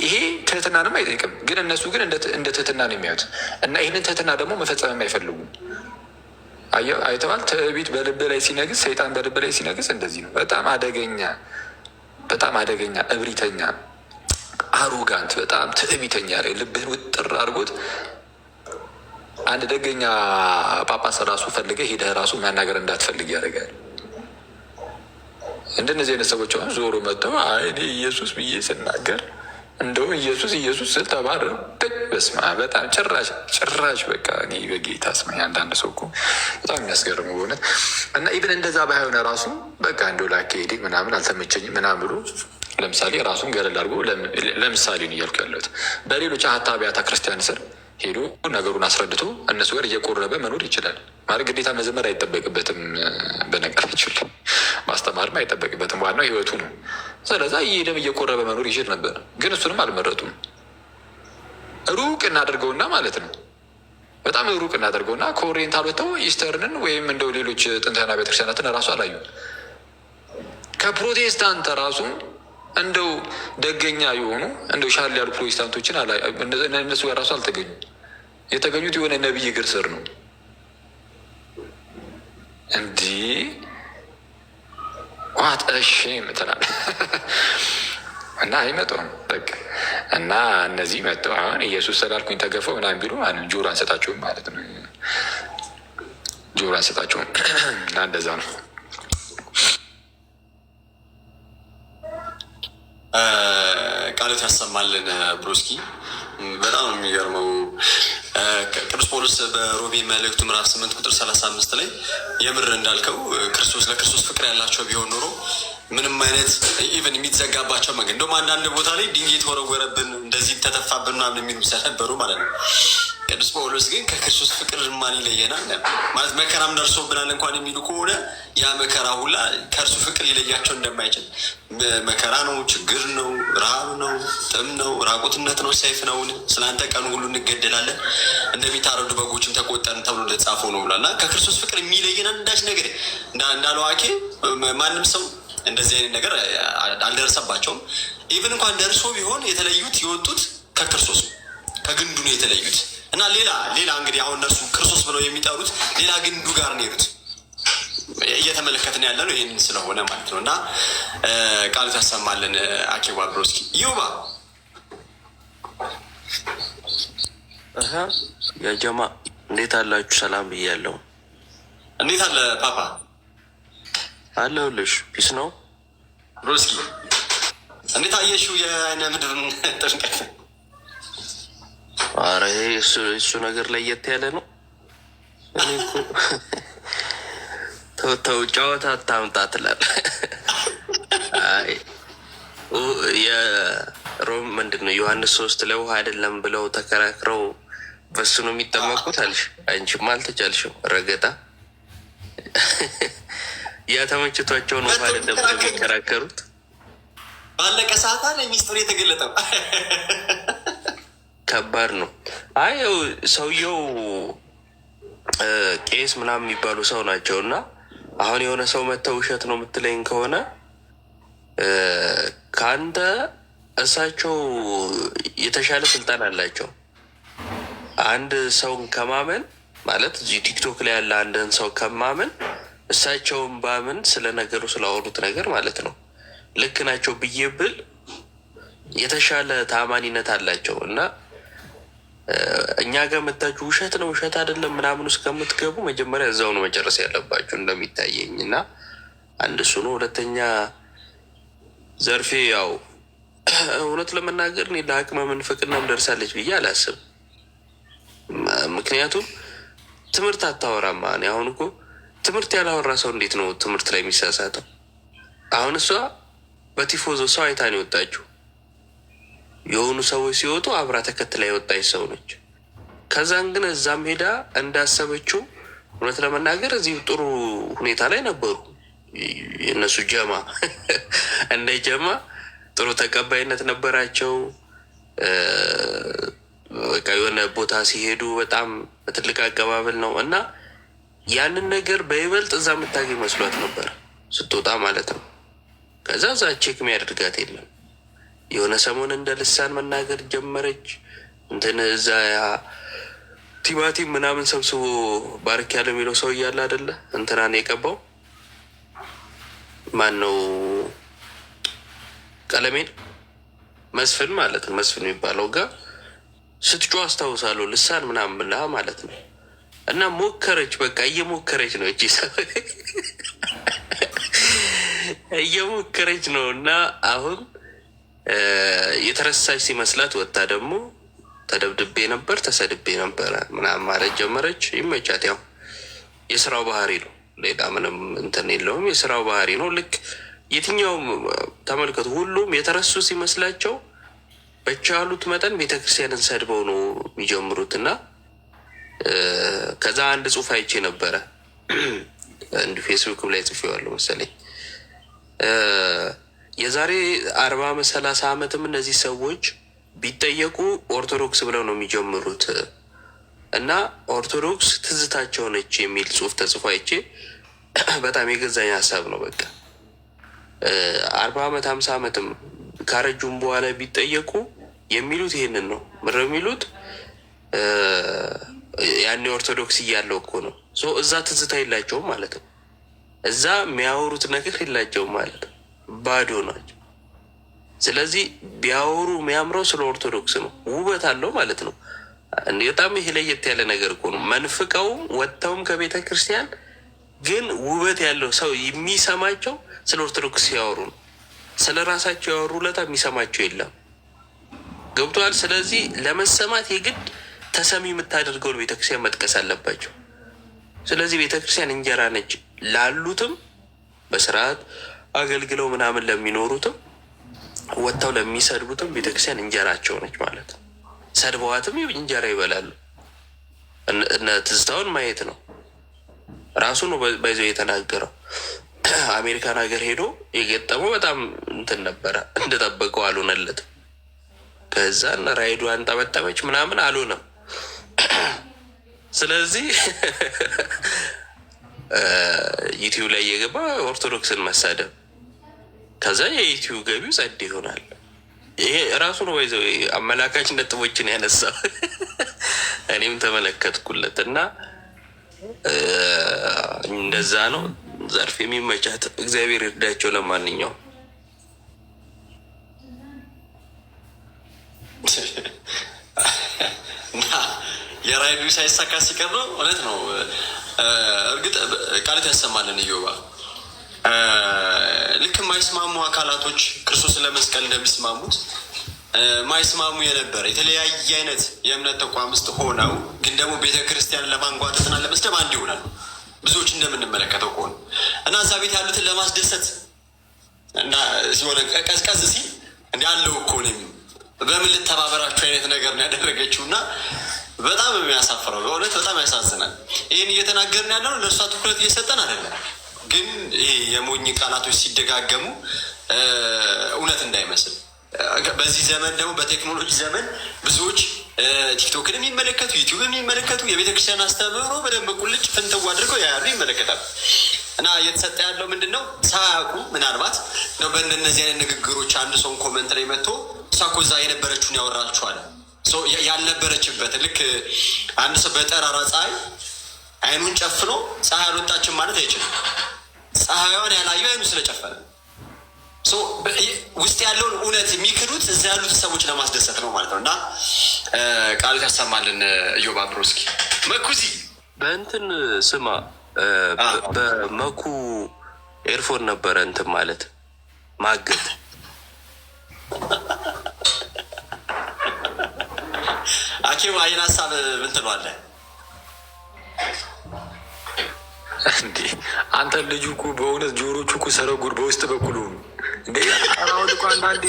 ይሄ ትህትናንም አይጠይቅም። ግን እነሱ ግን እንደ ትህትና ነው የሚያዩት እና ይህንን ትህትና ደግሞ መፈጸምም አይፈልጉም። አይተዋል። ትዕቢት በልብ ላይ ሲነግስ፣ ሰይጣን በልብ ላይ ሲነግስ እንደዚህ ነው። በጣም አደገኛ፣ በጣም አደገኛ፣ እብሪተኛ፣ አሮጋንት፣ በጣም ትዕቢተኛ ላይ ልብህን ውጥር አድርጎት አንድ ደገኛ ጳጳስ ራሱ ፈልገህ ሄደህ ራሱ መናገር እንዳትፈልግ ያደርጋል። እንደነዚህ አይነት ሰዎች አሁን ዞሮ መጥተው እኔ ኢየሱስ ብዬ ስናገር እንደውም ኢየሱስ ስል ተባረክ። በስመ አብ በጣም ጭራሽ በቃ እኔ በጌታ ስማ። አንዳንድ ሰው እኮ በጣም የሚያስገርሙ በእውነት እና ኢቭን እንደዛ ባይሆነ ራሱ በቃ እንደው ላካሄዴ ምናምን አልተመቸኝም ምናምን ብሎ ለምሳሌ ራሱን ገለል አድርጎ ለምሳሌ ነው እያልኩ ያለሁት በሌሎች አህታ አብያተ ክርስቲያን ስር ሄዶ ነገሩን አስረድቶ እነሱ ጋር እየቆረበ መኖር ይችላል። ማለት ግዴታ መዘመር አይጠበቅበትም። በነገራችን ላይ ማስተማርም አይጠበቅበትም። ዋናው ህይወቱ ነው። ስለዛ እየሄደም እየቆረበ መኖር ይችል ነበር። ግን እሱንም አልመረጡም። ሩቅ እናደርገውና ማለት ነው በጣም ሩቅ እናደርገውና ከኦሪየንታል ወጥተው ኢስተርንን ወይም እንደው ሌሎች ጥንታዊ ቤተክርስቲያናትን ራሱ አላዩ። ከፕሮቴስታንት ራሱ እንደው ደገኛ የሆኑ እንደው ሻል ያሉ ፕሮቴስታንቶችን እነሱ ጋር ራሱ አልተገኙ። የተገኙት የሆነ ነቢይ እግር ስር ነው። እንዲህ ዋጠሽ ምትላል እና አይመጡም በቃ እና እነዚህ መጥተው አሁን ኢየሱስ ስላልኩኝ ተገፈው ምናምን ቢሉ ጆሮ አንሰጣቸውም ማለት ነው። ጆሮ አንሰጣቸውም እና እንደዛ ነው። ቃሎት ያሰማልን ብሮስኪ። በጣም ነው የሚገርመው። ቅዱስ ጳውሎስ በሮሜ መልእክቱ ምዕራፍ 8 ቁጥር 35 ላይ የምር እንዳልከው ለክርስቶስ ፍቅር ያላቸው ቢሆን ኖሮ ምንም አይነት ኢቨን የሚዘጋባቸው መንገድ እንደውም አንዳንድ ቦታ ላይ ድንጋይ ተወረወረብን እንደዚህ ተተፋብን ምናምን የሚሉ ነበሩ ማለት ነው። ቅዱስ ጳውሎስ ግን ከክርስቶስ ፍቅር ማን ይለየናል ማለት መከራም ደርሶብናል እንኳን የሚሉ ከሆነ ያ መከራ ሁላ ከእርሱ ፍቅር ሊለያቸው እንደማይችል መከራ ነው፣ ችግር ነው፣ ረሃብ ነው፣ ጥም ነው፣ ራቁትነት ነው፣ ሰይፍ ነው፣ ስለአንተ ቀኑ ሁሉ እንገደላለን እንደሚታረዱ በጎችም ተቆጠርን ተብሎ እንደተጻፈው ነው ብሏል። እና ከክርስቶስ ፍቅር የሚለየን አንዳች ነገር እንዳለው አኬ ማንም ሰው እንደዚህ አይነት ነገር አልደረሰባቸውም። ኢቨን እንኳን ደርሶ ቢሆን የተለዩት የወጡት ከክርስቶስ ነው፣ ከግንዱ ነው የተለዩት። እና ሌላ እንግዲህ አሁን እነሱ ክርስቶስ ብለው የሚጠሩት ሌላ ግንዱ ጋር ነው የሄዱት። እየተመለከትን ያለ ነው ይህንን ስለሆነ ማለት ነው። እና ቃሉ ታሰማለን። አኬባ ብሮስኪ ዩባ ያጀማ እንዴት አላችሁ? ሰላም ብያለሁ። እንዴት አለ ፓፓ? አለሁልሽ። ፒስ ነው ብሮስኪ። እንዴት አየሽው የአይነ ምድርን ጥምቀት? አረ እሱ ነገር ለየት ያለ ነው። እኔ እኮ ተው ጨዋታ አታምጣ ትላለህ። አይ የሮም ምንድን ነው ዮሐንስ 3 ለውሃ አይደለም ብለው ተከራክረው በሱ ነው የሚጠመቁት አልሽ። አንቺማ አልተቻልሽም። ረገጣ ያ ተመችቷቸው ነው ውሃ አይደለም ብለው የሚከራከሩት። ባለቀ ሰዓት አለ ሚስጥሩ የተገለጠው። ከባድ ነው። አይ ሰውየው ቄስ ምናምን የሚባሉ ሰው ናቸው። እና አሁን የሆነ ሰው መተው ውሸት ነው የምትለኝ ከሆነ ከአንተ እሳቸው የተሻለ ስልጣን አላቸው። አንድ ሰውን ከማመን ማለት እዚህ ቲክቶክ ላይ ያለ አንድን ሰው ከማመን እሳቸውን ባምን ስለ ነገሩ ስላወሩት ነገር ማለት ነው ልክ ናቸው ብዬ ብል የተሻለ ታማኒነት አላቸው። እና እኛ ጋር መታችሁ ውሸት ነው ውሸት አይደለም ምናምን ውስጥ ከምትገቡ መጀመሪያ እዛው ነው መጨረስ ያለባችሁ እንደሚታየኝ። እና አንድ እሱ ነው። ሁለተኛ ዘርፌ ያው እውነት ለመናገር እኔ ለአቅመ ምንፍቅናም ደርሳለች ብዬ አላስብም። ምክንያቱም ትምህርት አታወራማ። እኔ አሁን እኮ ትምህርት ያላወራ ሰው እንዴት ነው ትምህርት ላይ የሚሳሳተው? አሁን እሷ በቲፎዞ ሰው አይታ ነው የወጣችው። የሆኑ ሰዎች ሲወጡ አብራ ተከትላ የወጣች ሰው ነች። ከዛን ግን እዛም ሄዳ እንዳሰበችው እውነት ለመናገር እዚህ ጥሩ ሁኔታ ላይ ነበሩ። የእነሱ ጀማ እንደ ጀማ ጥሩ ተቀባይነት ነበራቸው። በቃ የሆነ ቦታ ሲሄዱ በጣም በትልቅ አቀባበል ነው እና ያንን ነገር በይበልጥ እዛ የምታገኝ መስሏት ነበር ስትወጣ ማለት ነው። ከዛ እዛ ቼክ የሚያደርጋት የለም። የሆነ ሰሞን እንደ ልሳን መናገር ጀመረች። እንትን እዛ ቲማቲም ምናምን ሰብስቦ ባርክ ያለ የሚለው ሰው እያለ አይደለ እንትናን የቀባው ማን ነው? ቀለሜን መስፍን ማለት ነው። መስፍን የሚባለው ጋር ስትጮ አስታውሳለሁ። ልሳን ምናምን ብላ ማለት ነው። እና ሞከረች፣ በቃ እየሞከረች ነው እቺ ሰው እየሞከረች ነው። እና አሁን የተረሳች ሲመስላት ወጣ ደግሞ ተደብድቤ ነበር ተሰድቤ ነበረ ምናምን ማለት ጀመረች። ይመቻት፣ ያው የስራው ባህሪ ነው። ሌላ ምንም እንትን የለውም። የስራው ባህሪ ነው። ልክ የትኛውም ተመልከቱ፣ ሁሉም የተረሱ ሲመስላቸው በቻሉት መጠን ቤተክርስቲያንን ሰድበው ነው የሚጀምሩት። እና ከዛ አንድ ጽሑፍ አይቼ ነበረ እንዲ ፌስቡክም ላይ ጽፌዋለሁ መሰለኝ። የዛሬ 40 ዓመት 30 ዓመትም እነዚህ ሰዎች ቢጠየቁ ኦርቶዶክስ ብለው ነው የሚጀምሩት እና ኦርቶዶክስ ትዝታቸው ነች የሚል ጽሑፍ ተጽፎ አይቼ በጣም የገዛኝ ሀሳብ ነው። በቃ 40 ዓመት 50 ዓመትም ካረጁም በኋላ ቢጠየቁ የሚሉት ይሄንን ነው። ምር የሚሉት ያኔ ኦርቶዶክስ እያለው እኮ ነው። እዛ ትዝታ የላቸውም ማለት ነው። እዛ የሚያወሩት ነገር የላቸውም ማለት ነው። ባዶ ናቸው። ስለዚህ ቢያወሩ የሚያምረው ስለ ኦርቶዶክስ ነው። ውበት አለው ማለት ነው። በጣም ይሄ ለየት ያለ ነገር እኮ ነው። መንፍቀውም ወጥተውም ከቤተ ክርስቲያን ግን ውበት ያለው ሰው የሚሰማቸው ስለ ኦርቶዶክስ ሲያወሩ ነው። ስለ ራሳቸው ያወሩ ለታ የሚሰማቸው የለም። ገብቷል። ስለዚህ ለመሰማት የግድ ተሰሚ የምታደርገውን ቤተክርስቲያን መጥቀስ አለባቸው። ስለዚህ ቤተክርስቲያን እንጀራ ነች ላሉትም በስርዓት አገልግለው ምናምን ለሚኖሩትም ወጥተው ለሚሰድቡትም ቤተክርስቲያን እንጀራቸው ነች ማለት ነው። ሰድበዋትም እንጀራ ይበላሉ። እነ ትዝታውን ማየት ነው። ራሱ ነው ባይዘው የተናገረው። አሜሪካን ሀገር ሄዶ የገጠመው በጣም እንትን ነበረ። እንደጠበቀው አልሆነለትም። ከዛ ራይዱ አንጠበጠበች ምናምን አልሆነም። ስለዚህ ዩቲዩብ ላይ እየገባ ኦርቶዶክስን መሳደብ ከዛ የዩቲዩብ ገቢው ጸድ ይሆናል። ይሄ ራሱ ነው ይዘው አመላካች ነጥቦችን ያነሳው። እኔም ተመለከትኩለት እና እንደዛ ነው። ዘርፍ የሚመቻት እግዚአብሔር ይርዳቸው። ለማንኛውም የራይዱ ሳይሳካ ሲቀር ነው። እውነት ነው። እርግጥ ቃልት ያሰማልን እዮባ ልክ የማይስማሙ አካላቶች ክርስቶስን ለመስቀል እንደሚስማሙት ማይስማሙ የነበረ የተለያየ አይነት የእምነት ተቋም ውስጥ ሆነው ግን ደግሞ ቤተክርስቲያን ለማንጓጠጥና ለመስደብ አንድ ይሆናሉ። ብዙዎች እንደምንመለከተው ከሆነ እና እዛ ቤት ያሉትን ለማስደሰት እና ሲሆነ ቀዝቀዝ ሲል እንዲ ያለው እኮ እኔም በምን ልተባበራችሁ አይነት ነገር ነው ያደረገችው። እና በጣም የሚያሳፍረው በእውነት በጣም ያሳዝናል። ይህን እየተናገርን ያለ ነው ለእሷ ትኩረት እየሰጠን አይደለም። ግን ይሄ የሞኝ ቃላቶች ሲደጋገሙ እውነት እንዳይመስል በዚህ ዘመን ደግሞ በቴክኖሎጂ ዘመን ብዙዎች ቲክቶክን የሚመለከቱ ዩቲዩብ የሚመለከቱ የቤተክርስቲያን አስተምህሮ በደንብ ቁልጭ ፍንትው አድርገው ያሉ ይመለከታሉ። እና እየተሰጠ ያለው ምንድን ነው? ሳያውቁ ምናልባት ነው በእንደነዚህ አይነት ንግግሮች አንድ ሰውን ኮመንት ላይ መጥቶ እሷ እኮ እዛ የነበረችውን ያወራችኋል ያልነበረችበት። ልክ አንድ ሰው በጠራራ ፀሐይ አይኑን ጨፍኖ ፀሐይ አልወጣችም ማለት አይችልም። ፀሐይዋን ያላየው አይኑ ስለጨፈነ ውስጥ ያለውን እውነት የሚክዱት እዛ ያሉት ሰዎች ለማስደሰት ነው ማለት ነው። እና ቃል ያሰማልን። እዮብ አብሮስኪ መኩዚ በእንትን ስማ በመኩ ኤርፎን ነበረ እንትን ማለት ማገት አኬም አይን ሀሳብ ምን ትለዋለህ? እንዴ አንተ ልጁ እኮ በእውነት ጆሮቹ እኮ ሰረጉድ በውስጥ በኩሉ እንዴ አራውን እኮ አንዳንዴ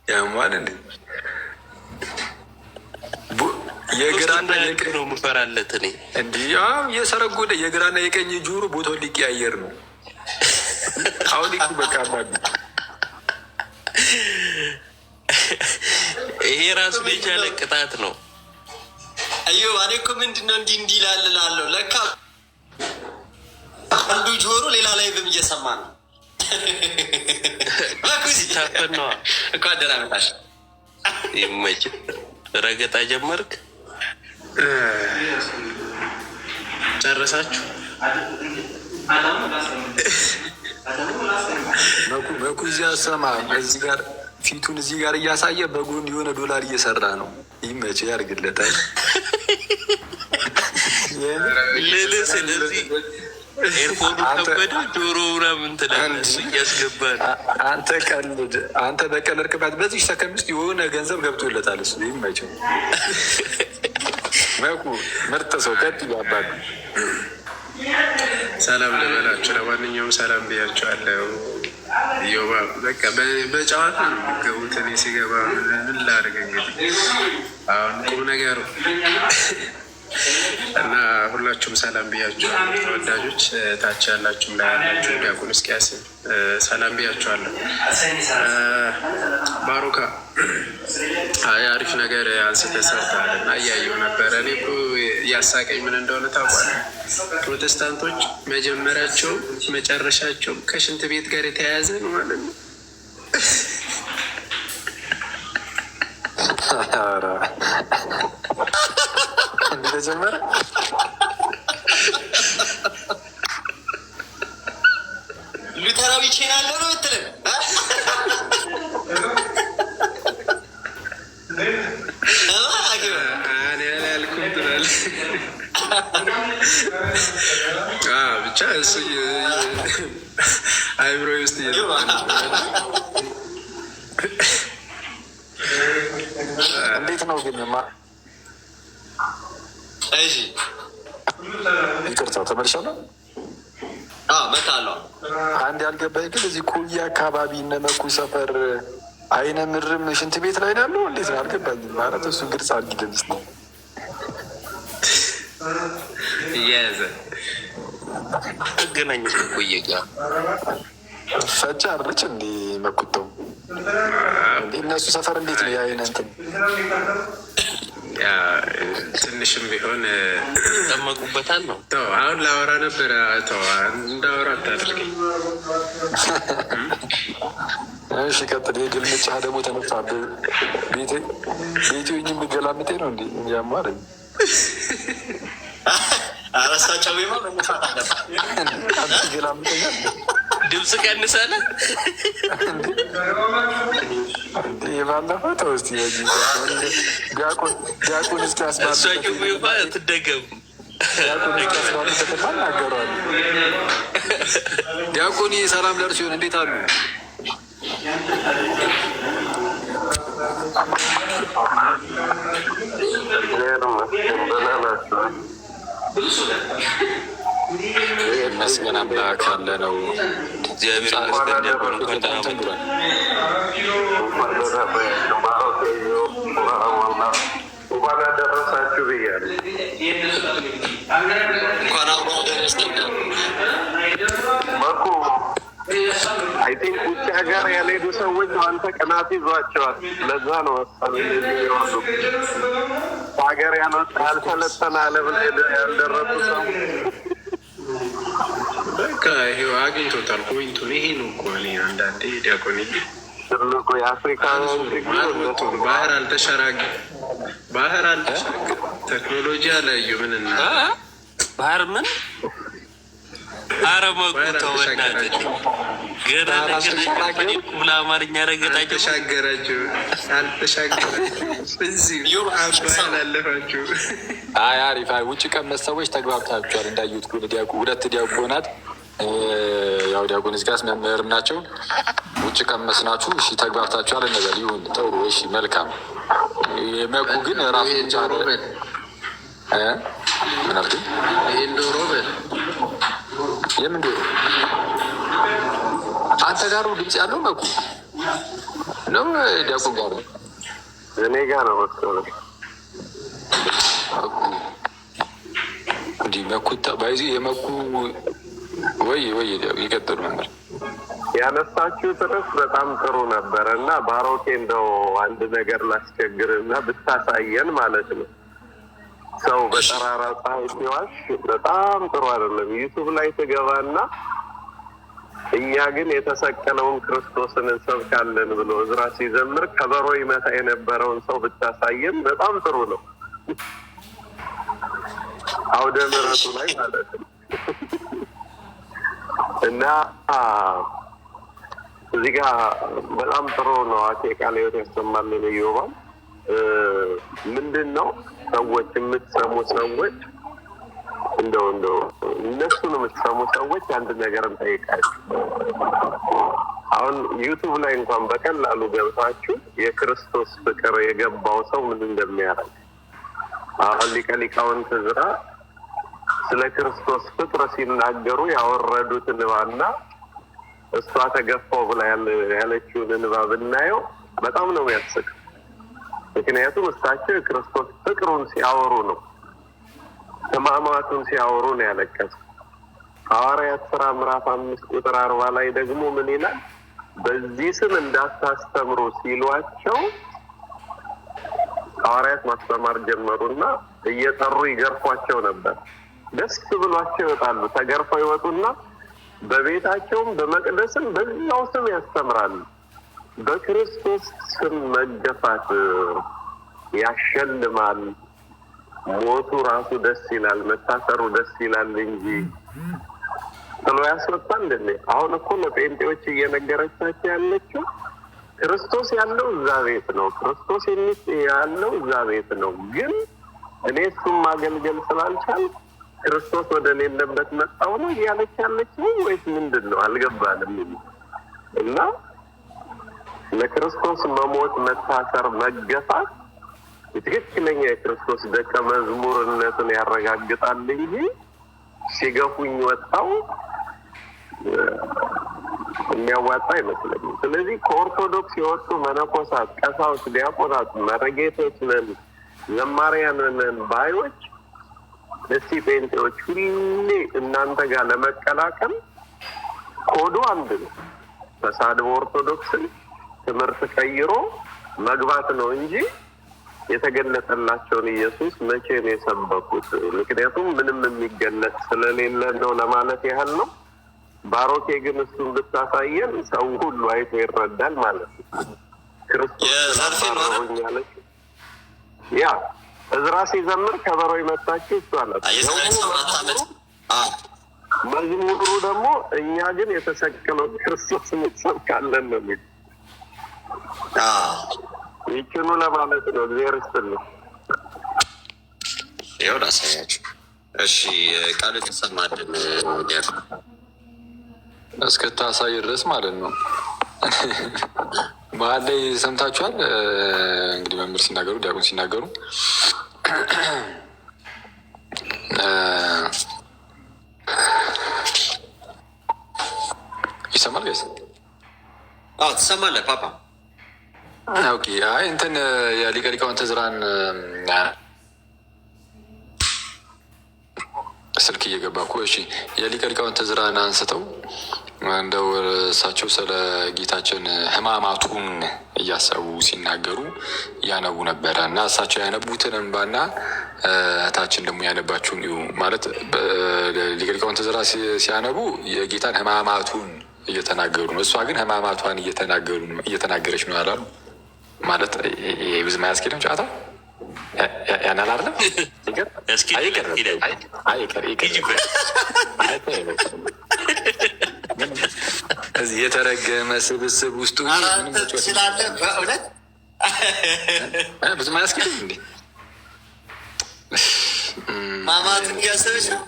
ያማን እንዴ የግራና የቀኝ ነው የምፈራለት እኔ እንዴ የሰረጉድ የግራና የቀኝ ጆሮ ቦታው ሊቀያየር ነው። አሁን እኮ በቃ ይሄ ራሱ የቻለ ቅጣት ነው። አዮ እኔ እኮ ምንድነው እንዲህ ላልላለሁ ለካ አንዱ ጆሮ ሌላ ላይ እየሰማ ነው። ታፈነዋ እኮ አደራ መጣሽ ይመች ረገጣ ጀመርክ። ጨረሳችሁ? መኩ እዚያ ሰማ እዚህ ጋር ፊቱን እዚህ ጋር እያሳየ በጎን የሆነ ዶላር እየሰራ ነው። ይመች ያርግለታል። ሌለ ስለዚህ ኤርፎኑ ከበደ ጆሮ ምናምን ትላለህ እያስገባል። አንተ በቀለድክበት በዚህ ሰከንድ ውስጥ የሆነ ገንዘብ ገብቶለታል። እሱ ይመቸው። መኩ ምርጥ ሰው ቀጥ ይባባሉ። ሰላም ልበላችሁ። ለማንኛውም ሰላም ብያችኋለሁ። ዮባ በቃ በጨዋታ ነው የሚገቡት። እኔ ሲገባ ምን ላድርግ እንግዲህ አሁን ቁም ነገሩ እና ሁላችሁም ሰላም ብያችኋለሁ። ተወዳጆች ታች ያላችሁም ላይ ያላችሁ ዲያቆን እስቅያስ ሰላም ብያችኋለሁ። ባሮካ አሪፍ ነገር አንስተህ ሰርተሃል እና እያየሁ ነበረ። እኔ እኮ ያሳቀኝ ምን እንደሆነ ታውቃለህ? ፕሮቴስታንቶች መጀመሪያቸውም መጨረሻቸውም ከሽንት ቤት ጋር የተያያዘ ነው ማለት ነው። እንደጀመረ ሉተራዊ ቼናለ ነው ምትልም ያልኩም ትላለህ። ብቻ እሱ አይምሮ ውስጥ እንዴት ነው ግን እሺ ይቅርታው ተመልሻለሁ። መታለሁ። አንድ ያልገባኝ ግን እዚህ ኮያ አካባቢ እነ መኩ ሰፈር አይነ ምድርም ሽንት ቤት ላይ ናለው። እንዴት ነው አልገባኝም። ማለት እሱ ግልጽ አድርጊልኝ ነው እያያዘ አገናኝ ኮየ ጋር ፈጫ አለች እንዲ መኩተው እነሱ ሰፈር እንዴት ነው የአይነ እንትን ትንሽም ቢሆን ጠመቁበታል ነው። አሁን ላወራ ነበረ። እንዳወራ አታድርገኝ። እሺ ቀጥል። የግልምጫ ደግሞ ተነሳ። ቤቴ የሚገላምጤ ነው እንዲ ያማረ አረሳቸው ማ መነፋት አለባ ገላምጠኛል። ድምፅ ቀንሳለ የባለፈው ተውስቲ ዲያቆን እስኪ እሷቸው ይባ ትደገሙ ናገሯል። ዲያቆን ሰላም ለእርሱ ሲሆን እንዴት አሉ? መስገን አምላክ አለ ነው። እግዚአብሔር ይመስገን። ዲያቆን ተናግሯል። እንኳን አደረሳችሁ ብያለሁ። እንኳን አብሮ ደረሰን። መኩ አይ ቲንክ ውጭ ሀገር ያልሄዱ ሰዎች አንተ ቅናት ይዟቸዋል። ለዛ ነው የሚወዱ ሀገር ያልሰለጠነ ዓለም ያልደረሱ ሰው በቃ ይሄው አግኝቶታል ፖይንቱን። ይሄ ነው እኮ እኔ አንዳንዴ ዲያቆን ትልቁ የአፍሪካ ባህር አልተሻገረም። ቴክኖሎጂ አላዩ ምንና ባህር ምን አረመቁተው በናት ገና ብላ አማርኛ ረገጣቸው አልተሻገራችሁ አላለፋችሁ። አሪፍ ውጭ ቀመስ ሰዎች ተግባብታችኋል። እንዳዩት ሁለት ዲያቆናት ያው ዲያቆን እስቅያስ መምህርም ናቸው። ውጭ ቀመስ ናችሁ። እሺ ተግባብታችኋል። ነገር ይሁን ጥሩ። እሺ መልካም። የመኩ ግን ራሱ ቻለ ምን አልክ? ይሄን ዶሮ በል የምን ዶሮ? አንተ ጋር ድምፅ ያለው መኩ ነው ዲያቆን ጋር እኔ ጋር ነው መሰለኝ። እንዲህ መኩ ባይዚ የመኩ ወይ ይቀጥሉ ነበር ያነሳችሁት ርዕስ በጣም ጥሩ ነበረ እና ባሮኬ እንደው አንድ ነገር ላስቸግር እና ብታሳየን ማለት ነው። ሰው በጠራራ ፀሐይ ሲዋሽ በጣም ጥሩ አይደለም። ዩቱብ ላይ ትገባና እኛ ግን የተሰቀለውን ክርስቶስን እንሰብካለን ብሎ እዝራ ሲዘምር ከበሮ ይመታ የነበረውን ሰው ብታሳየን በጣም ጥሩ ነው። አውደ ምሕረቱ ላይ ማለት ነው እና እዚህ ጋር በጣም ጥሩ ነው። አቴ ቃለ ሕይወት ያሰማልን ይዮባል። ምንድን ነው ሰዎች የምትሰሙ ሰዎች እንደው እነሱን የምትሰሙ ሰዎች አንድ ነገር እንጠይቃችሁ። አሁን ዩቱብ ላይ እንኳን በቀላሉ ገብታችሁ የክርስቶስ ፍቅር የገባው ሰው ምን እንደሚያደርግ አሁን ሊቀ ሊቃውንት ዕዝራ ስለ ክርስቶስ ፍቅር ሲናገሩ ያወረዱት እንባና እሷ ተገፋው ብላ ያለችውን እንባ ብናየው በጣም ነው የሚያስቅ። ምክንያቱም እሳቸው የክርስቶስ ፍቅሩን ሲያወሩ ነው፣ ሕማማቱን ሲያወሩ ነው ያለቀሱ። ሐዋርያት ሥራ ምዕራፍ 5 ቁጥር 40 ላይ ደግሞ ምን ይላል? በዚህ ስም እንዳታስተምሩ ሲሏቸው ሐዋርያት ማስተማር ጀመሩና እየጠሩ ይገርፏቸው ነበር። ደስ ብሏቸው ይወጣሉ። ተገርፈው ይወጡና በቤታቸውም በመቅደስም በዛው ስም ያስተምራሉ። በክርስቶስ ስም መገፋት ያሸልማል። ሞቱ ራሱ ደስ ይላል፣ መታሰሩ ደስ ይላል እንጂ ጥሎ ያስወጣል እንዴ? አሁን እኮ ለጴንጤዎች እየነገረቻቸው ያለችው ክርስቶስ ያለው እዛ ቤት ነው፣ ክርስቶስ ያለው እዛ ቤት ነው። ግን እኔ እሱም ማገልገል ስላልቻል ክርስቶስ ወደ ሌለበት መጣው ነው እያለች ያለችው ወይስ ምንድን ነው? አልገባንም። እና ለክርስቶስ መሞት፣ መታሰር፣ መገፋት ትክክለኛ የክርስቶስ ደቀ መዝሙርነትን ያረጋግጣል እንጂ ሲገፉኝ ወጣው የሚያዋጣ አይመስለኝም። ስለዚህ ከኦርቶዶክስ የወጡ መነኮሳት፣ ቀሳውስት፣ ዲያቆናት፣ መረጌቶች ነን፣ ዘማሪያን ነን ባዮች እስቲ ጴንጤዎች ሁሌ እናንተ ጋር ለመቀላቀል ኮዱ አንድ ነው። ተሳድቦ ኦርቶዶክስን ትምህርት ቀይሮ መግባት ነው እንጂ የተገለጠላቸውን ኢየሱስ መቼ ነው የሰበኩት? ምክንያቱም ምንም የሚገለጥ ስለሌለ ነው ለማለት ያህል ነው። ባሮኬ ግን እሱን ብታሳየን ሰው ሁሉ አይቶ ይረዳል ማለት ነው። ክርስቶስ ያለች ያ ዕዝራ ሲዘምር ከበሮ ይመታችሁ እሱ አላት። መዝሙሩ ደግሞ እኛ ግን የተሰቀለው ክርስቶስ እንሰብካለን ነው የሚል ይችኑ ለማለት ነው። እግዚአብሔር ይስጥልኝ። ይኸው ላሳያችሁ። እሺ ቃል ተሰማልን እስክታሳይ ድረስ ማለት ነው። መሀል ላይ ሰምታችኋል። እንግዲህ መምህር ሲናገሩ፣ ዲያቆን ሲናገሩ ይሰማል ጋይስ? አዎ ትሰማለህ ፓፓ? ኦኬ። አይ እንትን የሊቀ ሊቃውንት ዕዝራን ስልክ እየገባ እኮ። እሺ የሊቀ ሊቃውንት ዕዝራን አንስተው እንደው እሳቸው ስለ ጌታችን ሕማማቱን እያሰቡ ሲናገሩ ያነቡ ነበረ እና እሳቸው ያነቡትን እንባና እህታችን ደግሞ ያነባችሁን ማለት ሊቀ ሊቃውንት ዕዝራ ሲያነቡ የጌታን ሕማማቱን እየተናገሩ ነው። እሷ ግን ሕማማቷን እየተናገረች ነው ያላሉ ማለት ብዙ ማያስኬድም ጨዋታ ያናል አይደለም። እዚህ የተረገመ ስብስብ ውስጡ ስላለ በእውነት ብዙ ማያስኬድም እንዴ ማማትን እያሰበች ነው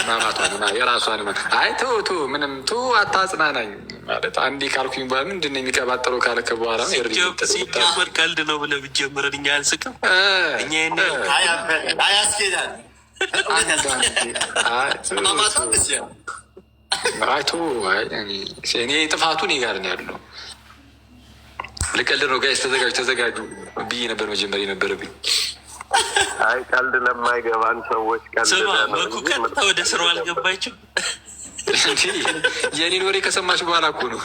ማማቷን የራሷን አይ ቶ ምንም ቶ አታጽናናኝ ማለት አንዴ ካልኩኝ በኋላ ምንድን ነው የሚቀባጠረው ካለከ በኋላ ሲጀመር ቀልድ ነው ብለህ ብትጀምረን እኛ አንስቅም። እኛ አያስኬዳል አይቶ እኔ ጥፋቱ እኔ ጋር ነው ያለው። ልቀልድ ነው ጋይስ፣ ተዘጋጁ ብዬ ነበር መጀመር የነበረብኝ። አይ ቀልድ ለማይገባን ሰዎች ቀልድ መኩ ቀጥታ ወደ ስራው አልገባችም። የኔን ወሬ ከሰማች በኋላ እኮ ነው።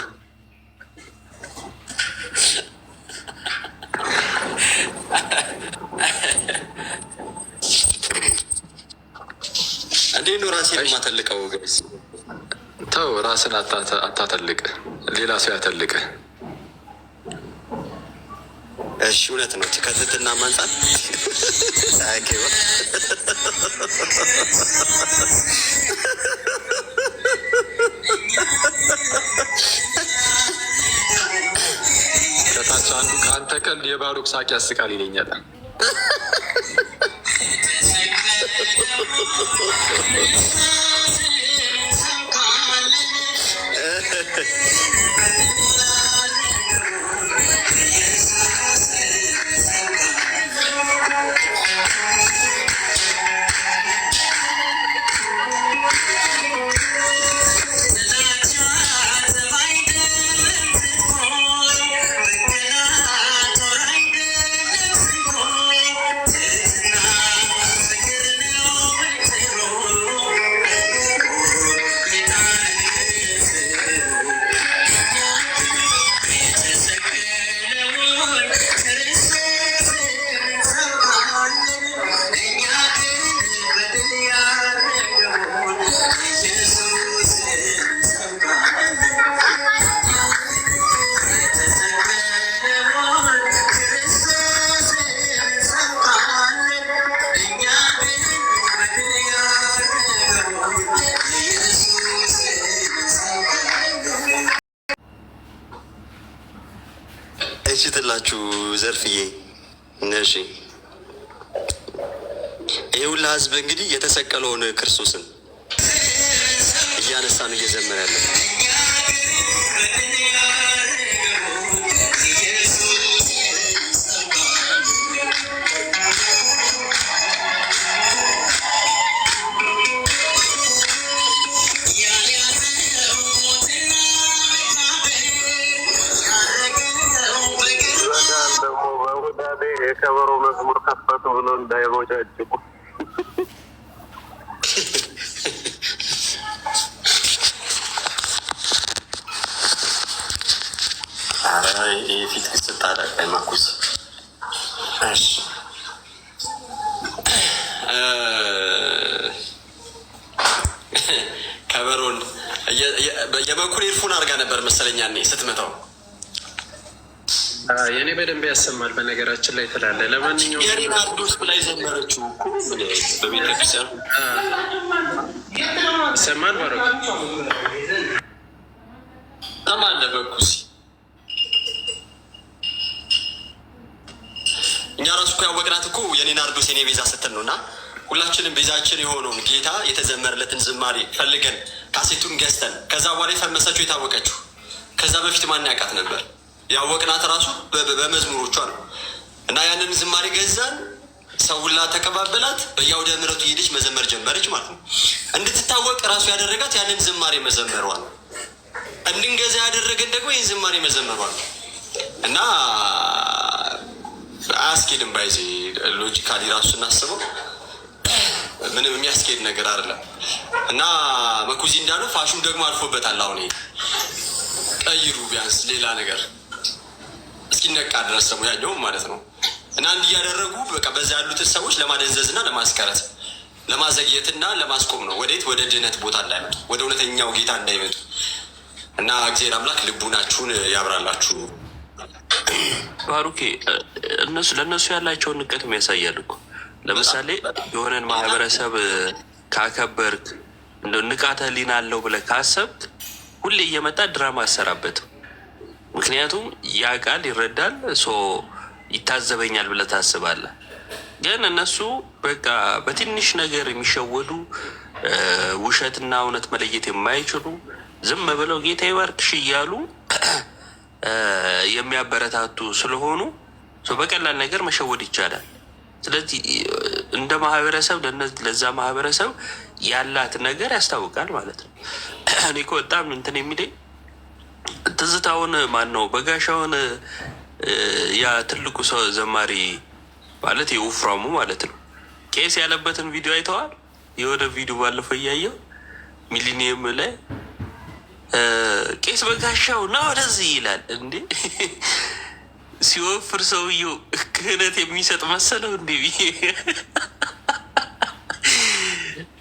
እንዴ ነው ራሴን የማተልቀው? ገስ ተው፣ ራስን አታተልቅ፣ ሌላ ሰው ያተልቅ። እሺ እውነት ነው። ከትህትና ማንጻት ሳያገባ ከታች አንዱ ከአንተ ቀን የባሩክ ሳቅ ያስቃል ይለኛል። እችትላችሁ ዘርፍዬ ነሽ። ይህ ሁላ ህዝብ እንግዲህ የተሰቀለውን ክርስቶስን እያነሳ ነው እየዘመረ ያለው። የከበሮ መዝሙር ከፈቱ ብሎ እንዳይቦጫጭቁ። ፊት ስታጠቃ ማኩስ ከበሮን የበኩር ኤርፎን አድርጋ ነበር መሰለኛ ስትመታው። የኔ በደንብ ያሰማል። በነገራችን ላይ ትላለ። ለማንኛውም የሪናርዶስ ብላይ ዘመረችው በቤተክርስቲያን ይሰማል። ባሮ ሰማለ በኩሲ እኛ ራሱ እኮ ያወቅናት እኮ የሪናርዶስ የኔ ቤዛ ስትል ነው። እና ሁላችንም ቤዛችን የሆነውን ጌታ የተዘመረለትን ዝማሬ ፈልገን ካሴቱን ገዝተን ከዛ በኋላ የፈመሰችው የታወቀችው። ከዛ በፊት ማን ያውቃት ነበር? ያወቅናት ራሱ በመዝሙሮቿ ነው። እና ያንን ዝማሬ ገዛን፣ ሰውላ ተቀባበላት፣ በየአውደ ምሕረቱ ሄደች መዘመር ጀመረች ማለት ነው። እንድትታወቅ ራሱ ያደረጋት ያንን ዝማሬ መዘመሯ ነው። እንድንገዛ ያደረገን ደግሞ ይህን ዝማሬ መዘመሯ ነው። እና አያስኬድም። ባይዜ ሎጂካሊ ራሱ ስናስበው ምንም የሚያስኬድ ነገር አይደለም። እና መኩዚ እንዳለው ፋሹን ደግሞ አልፎበታል። አሁን ቀይሩ ቢያንስ ሌላ ነገር እስኪነቃ ድረስ ደግሞ ያኛውም ማለት ነው። እና እንዲህ እያደረጉ በቃ በዛ ያሉትን ሰዎች ለማደንዘዝ እና ለማስቀረት ለማዘግየትና ለማስቆም ነው። ወዴት? ወደ ድነት ቦታ እንዳይመጡ፣ ወደ እውነተኛው ጌታ እንዳይመጡ። እና እግዚአብሔር አምላክ ልቡናችሁን ያብራላችሁ። ባሩኬ ለእነሱ ያላቸውን ንቀት ያሳያል እኮ። ለምሳሌ የሆነን ማህበረሰብ ካከበርክ እንደ ንቃተ ህሊና አለው ብለህ ካሰብክ ሁሌ እየመጣ ድራማ አሰራበትም። ምክንያቱም ያውቃል፣ ይረዳል፣ ይታዘበኛል ብለህ ታስባለህ። ግን እነሱ በቃ በትንሽ ነገር የሚሸወዱ ውሸትና እውነት መለየት የማይችሉ ዝም ብለው ጌታ ይባርክሽ እያሉ የሚያበረታቱ ስለሆኑ በቀላል ነገር መሸወድ ይቻላል። ስለዚህ እንደ ማህበረሰብ ለዛ ማህበረሰብ ያላት ነገር ያስታውቃል ማለት ነው። እኔ እኮ በጣም እንትን የሚለኝ ትዝታውን ማን ነው በጋሻውን ያ ትልቁ ሰው ዘማሪ ማለት የውፍራሙ ማለት ነው ቄስ ያለበትን ቪዲዮ አይተዋል? የወደ ቪዲዮ ባለፈው እያየው ሚሊኒየም ላይ ቄስ በጋሻው ና ወደዚህ ይላል። እንዴ ሲወፍር ሰውየው ክህነት የሚሰጥ መሰለው እንዴ?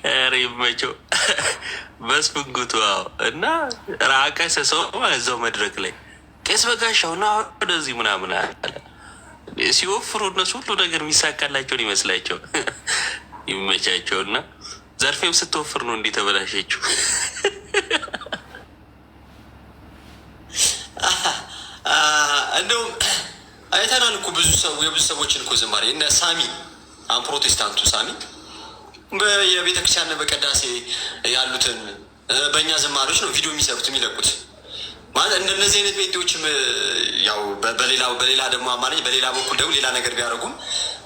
ኧረ ይመቸው መስፍንጉቱ። እና ራቀሰ ሰው እዛው መድረክ ላይ ቄስ በጋሻው ና ወደዚህ ምናምን አለ። ሲወፍሩ እነሱ ሁሉ ነገር የሚሳካላቸውን ይመስላቸው። ይመቻቸው። እና ዘርፌም ስትወፍር ነው እንዲህ ተበላሸችው። እንደውም አይተናል እኮ ብዙ ሰዎችን እኮ ዝማሬ እነ ሳሚ አሁን ፕሮቴስታንቱ ሳሚ የቤተ ክርስቲያን በቀዳሴ ያሉትን በእኛ ዝማሬዎች ነው ቪዲዮ የሚሰሩት የሚለቁት። ማለት እንደነዚህ አይነት ቤቶችም ያው በሌላ ደግሞ አማርኛ በሌላ በኩል ደግሞ ሌላ ነገር ቢያደርጉም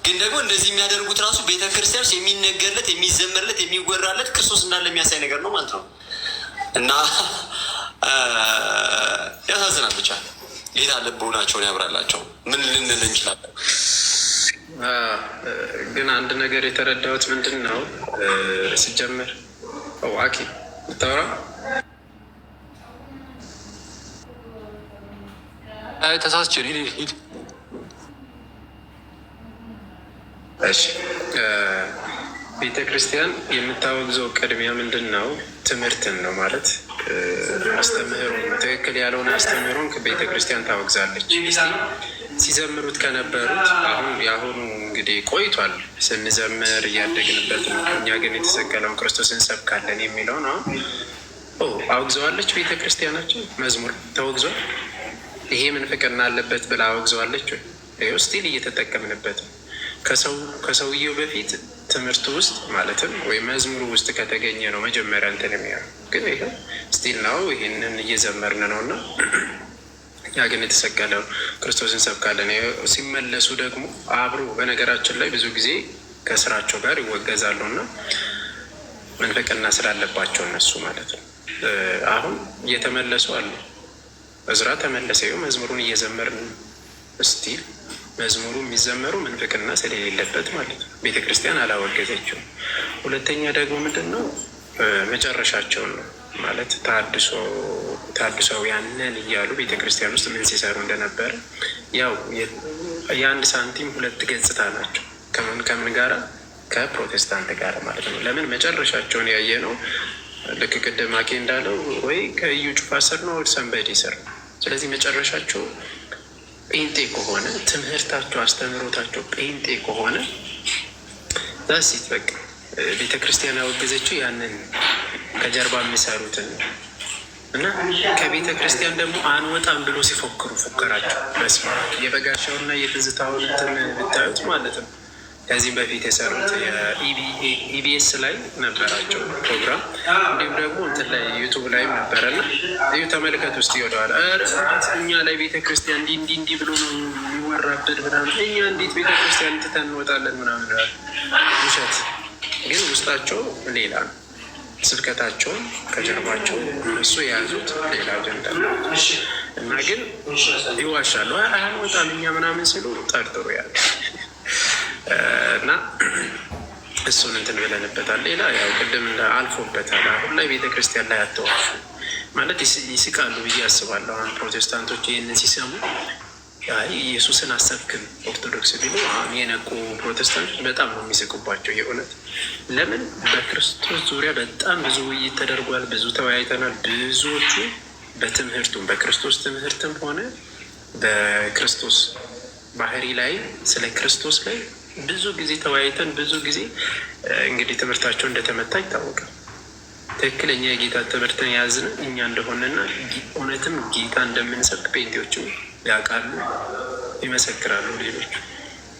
ግን ደግሞ እንደዚህ የሚያደርጉት ራሱ ቤተ ክርስቲያን ውስጥ የሚነገርለት የሚዘመርለት የሚወራለት ክርስቶስ እንዳለ የሚያሳይ ነገር ነው ማለት ነው። እና ያሳዝናል። ብቻ ጌታ ልቦናቸውን ያብራላቸው። ምን ልንል እንችላለን? ግን አንድ ነገር የተረዳሁት ምንድን ነው ሲጀምር አኪ ብታወራ ተሳስቼ ሂድ። እሺ ቤተ ክርስቲያን የምታወግዘው ቅድሚያ ምንድን ነው? ትምህርትን ነው ማለት አስተምህሮን፣ ትክክል ያልሆነ አስተምህሮን ቤተ ክርስቲያን ታወግዛለች። ሲዘምሩት ከነበሩት አሁን የአሁኑ እንግዲህ ቆይቷል ስንዘምር እያደግንበት ነው። እኛ ግን የተሰቀለውን ክርስቶስ እንሰብካለን የሚለውን አሁን አውግዘዋለች ቤተ ክርስቲያናችን። መዝሙር ተወግዟል። ይሄ ምንፍቅና አለበት ብላ አወግዘዋለች። ይኸው ስቲል እየተጠቀምንበት ነው። ከሰውየው በፊት ትምህርቱ ውስጥ ማለትም ወይም መዝሙሩ ውስጥ ከተገኘ ነው መጀመሪያ እንትን የሚሆነው። ግን ይሄ ስቲል ነው፣ ይህንን እየዘመርን ነው። እና ያ ግን የተሰቀለው ክርስቶስ እንሰብካለን። ሲመለሱ ደግሞ አብሮ በነገራችን ላይ ብዙ ጊዜ ከስራቸው ጋር ይወገዛሉ እና ምንፍቅና ስላለባቸው እነሱ ማለት ነው። አሁን እየተመለሱ አሉ። እዝራ ተመለሰ። ይኸው መዝሙሩን እየዘመርን ስቲል መዝሙሩ የሚዘመሩ ምንፍቅና ስለሌለበት ማለት ነው። ቤተክርስቲያን አላወገዘችውም። ሁለተኛ ደግሞ ምንድን ነው መጨረሻቸውን ነው ማለት ታድሶውያንን እያሉ ቤተክርስቲያን ውስጥ ምን ሲሰሩ እንደነበረ ያው የአንድ ሳንቲም ሁለት ገጽታ ናቸው። ከምን ጋራ? ከፕሮቴስታንት ጋር ማለት ነው። ለምን መጨረሻቸውን ያየ ነው። ልክ ቅድም አኬ እንዳለው ወይ ከእዩ ጩፋ ስር ነው ሰንበዴ ስር ነው። ስለዚህ መጨረሻቸው ጴንጤ ከሆነ ትምህርታቸው አስተምህሮታቸው ጴንጤ ከሆነ ዛሲት በቃ ቤተ ክርስቲያን ያወገዘችው ያንን ከጀርባ የሚሰሩትን እና ከቤተ ክርስቲያን ደግሞ አንወጣም ብሎ ሲፎክሩ ፉከራቸው በስማ የበጋሻውና የትዝታውን እንትን ብታዩት ማለት ነው። ከዚህም በፊት የሰሩት የኢቢኤስ ላይ ነበራቸው ፕሮግራም፣ እንዲሁም ደግሞ እንትን ላይ ዩቱብ ላይም ነበረና እዩ ተመልከት ውስጥ ይወደዋል። እኛ ላይ ቤተክርስቲያን እንዲህ ብሎ ነው የሚወራብን ምናምን፣ እኛ እንዴት ቤተክርስቲያን ትተን እንወጣለን ምናምን ውሸት። ግን ውስጣቸው ሌላ ነው። ስብከታቸውን ከጀርባቸው እነሱ የያዙት ሌላ አጀንዳ እና ግን ይዋሻሉ። አንወጣም እኛ ምናምን ሲሉ ጠርጥሩ ያለ እና እሱን እንትን ብለንበታል። ሌላ ያው ቅድም አልፎበታል። አሁን ላይ ቤተክርስቲያን ላይ አተዋሹ ማለት ይስቃሉ ብዬ አስባለሁ። አሁን ፕሮቴስታንቶች ይህንን ሲሰሙ ኢየሱስን አሰብክም ኦርቶዶክስ ቢሉ አሁን የነቁ ፕሮቴስታንቶች በጣም ነው የሚስቁባቸው የእውነት። ለምን በክርስቶስ ዙሪያ በጣም ብዙ ውይይት ተደርጓል፣ ብዙ ተወያይተናል። ብዙዎቹ በትምህርቱም በክርስቶስ ትምህርትም ሆነ በክርስቶስ ባህሪ ላይ ስለ ክርስቶስ ላይ ብዙ ጊዜ ተወያይተን ብዙ ጊዜ እንግዲህ ትምህርታቸው እንደተመታ ይታወቃል። ትክክለኛ የጌታ ትምህርትን የያዝን እኛ እንደሆነና እውነትም ጌታ እንደምንሰብክ ጴንጤዎችም ያውቃሉ፣ ይመሰክራሉ። ሌሎቹ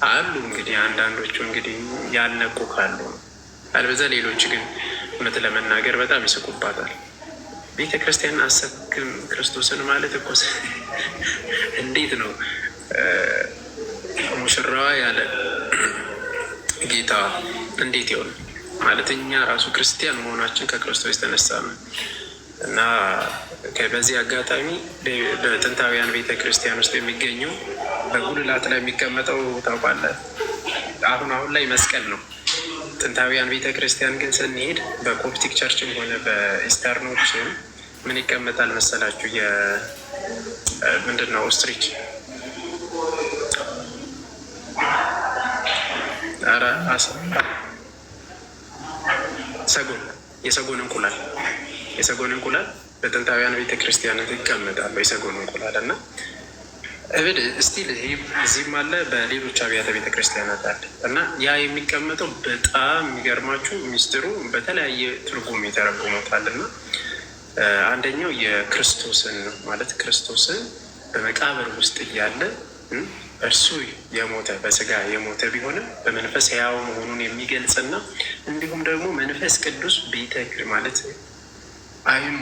አሉ እንግዲህ አንዳንዶቹ እንግዲህ ያልነቁ ካሉ አልበዛ፣ ሌሎች ግን እውነት ለመናገር በጣም ይስቁባታል። ቤተ ክርስቲያን አሰብክም ክርስቶስን ማለት እኮ እንዴት ነው ሙሽራዋ ያለ ጌታ እንዴት ይሆን ማለት? እኛ ራሱ ክርስቲያን መሆናችን ከክርስቶስ የተነሳ ነው። እና በዚህ አጋጣሚ በጥንታውያን ቤተ ክርስቲያን ውስጥ የሚገኘው በጉልላት ላይ የሚቀመጠው ታውቃለህ፣ አሁን ላይ መስቀል ነው። ጥንታዊያን ቤተ ክርስቲያን ግን ስንሄድ በኮፕቲክ ቸርችም ሆነ በኢስተርኖችም ምን ይቀመጣል መሰላችሁ? ምንድን ነው ኦስትሪች ሰጎን፣ የሰጎን እንቁላል በጥንታዊያን ቤተ ክርስቲያናት ይቀመጣሉ። የሰጎን እንቁላል እና እብድ ስቲል እዚህም አለ፣ በሌሎች አብያተ ቤተ ክርስቲያናት አለ እና ያ የሚቀመጠው በጣም የሚገርማችሁ ሚስጥሩ በተለያየ ትርጉም የተረጉሙታል እና አንደኛው የክርስቶስን ነው ማለት ክርስቶስን በመቃብር ውስጥ እያለ እርሱ የሞተ በስጋ የሞተ ቢሆንም በመንፈስ ሕያው መሆኑን የሚገልጽና እንዲሁም ደግሞ መንፈስ ቅዱስ ማለት አይኑ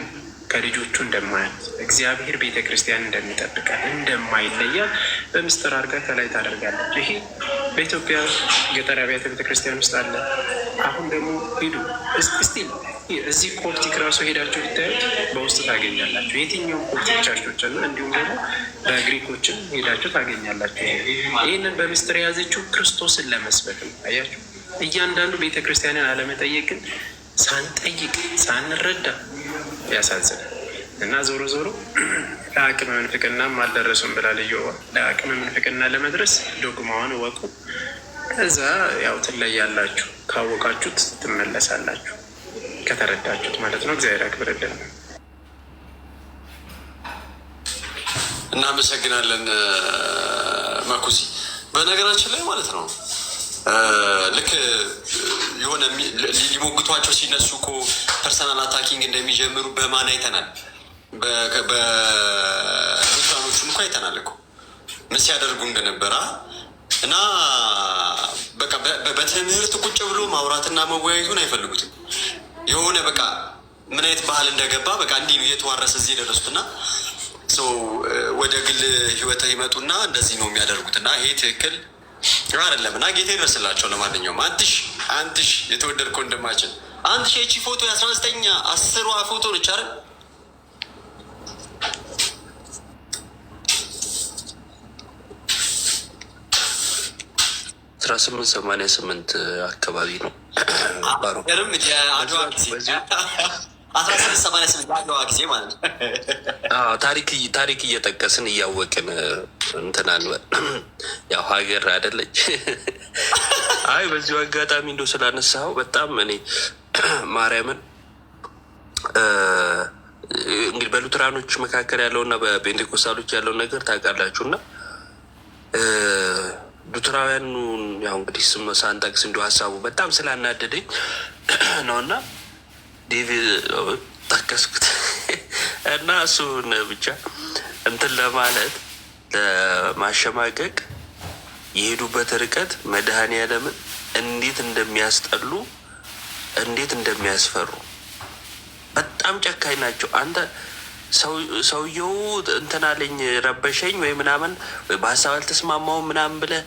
ከልጆቹ እንደማያት እግዚአብሔር ቤተ ክርስቲያን እንደሚጠብቃት እንደማይለያት በምስጢር አድርጋ ከላይ ታደርጋለች። ይሄ በኢትዮጵያ ገጠር አብያተ ቤተ ክርስቲያን ውስጥ አለ። አሁን ደግሞ ሂዱ ስቲል እዚህ ኮፕቲክ ራሱ ሄዳችሁ ብታዩት በውስጥ ታገኛላችሁ። የትኛውም ኮፕቲክ ቸርቾች እና እንዲሁም ደግሞ በግሪኮችን ሄዳችሁ ታገኛላችሁ። ይህንን በምስጢር የያዘችው ክርስቶስን ለመስበክ ነው። አያችሁ፣ እያንዳንዱ ቤተ ክርስቲያንን አለመጠየቅን ሳንጠይቅ ሳንረዳ ያሳዝናል። እና ዞሮ ዞሮ ለአቅመ ምንፍቅናም አልደረሱም ብላ ልዮባ ለአቅመ ምንፍቅና ለመድረስ ዶግማዋን እወቁ። ከዛ ያው ትለያላችሁ። ካወቃችሁት ትመለሳላችሁ፣ ከተረዳችሁት ማለት ነው። እግዚአብሔር ያክብርልን። እናመሰግናለን መኩሲ። በነገራችን ላይ ማለት ነው ልክ የሆነ ሊሞግቷቸው ሲነሱ እኮ ፐርሰናል አታኪንግ እንደሚጀምሩ በማን አይተናል? በሉትራኖቹም እኮ አይተናል እኮ ምን ሲያደርጉ እንደነበረ እና በቃ በትምህርት ቁጭ ብሎ ማውራትና መወያየቱን አይፈልጉትም። የሆነ በቃ ምን አይነት ባህል እንደገባ በቃ እንዲህ ነው እየተዋረሰ እዚህ የደረሱትና ወደ ግል ህይወት ይመጡና እንደዚህ ነው የሚያደርጉት እና ይሄ ትክክል አይደለም እና ጌታ ይደርስላቸው። ለማንኛውም አንትሽ የተወደድከው ወንድማችን አንትሽ የቺ ፎቶ የ1910 ፎቶ ነች አይደል? 1888 አካባቢ ነው። ባሮርም የአድዋ ጊዜ 1888 የአድዋ ጊዜ ማለት ነው። ታሪክ እየጠቀስን እያወቅን እንትናል ያው ሀገር አይደለች። አይ በዚሁ አጋጣሚ እንደው ስላነሳኸው በጣም እኔ ማርያምን እንግዲህ በሉትራኖች መካከል ያለውና በፔንቴኮስታሎች ያለውን ነገር ታውቃላችሁ። እና ሉትራውያኑን ያው እንግዲህ ስም ሳንጠቅስ እንዲሁ ሀሳቡ በጣም ስላናደደኝ ነው እና ዴቪድ ጠቀስኩት እና እሱን ብቻ እንትን ለማለት ለማሸማቀቅ የሄዱበት ርቀት መድኃኔዓለምን እንዴት እንደሚያስጠሉ እንዴት እንደሚያስፈሩ በጣም ጨካኝ ናቸው። አንተ ሰውየው እንትን አለኝ ረበሸኝ ወይ ምናምን ወይ በሀሳብ አልተስማማውም ምናምን ብለህ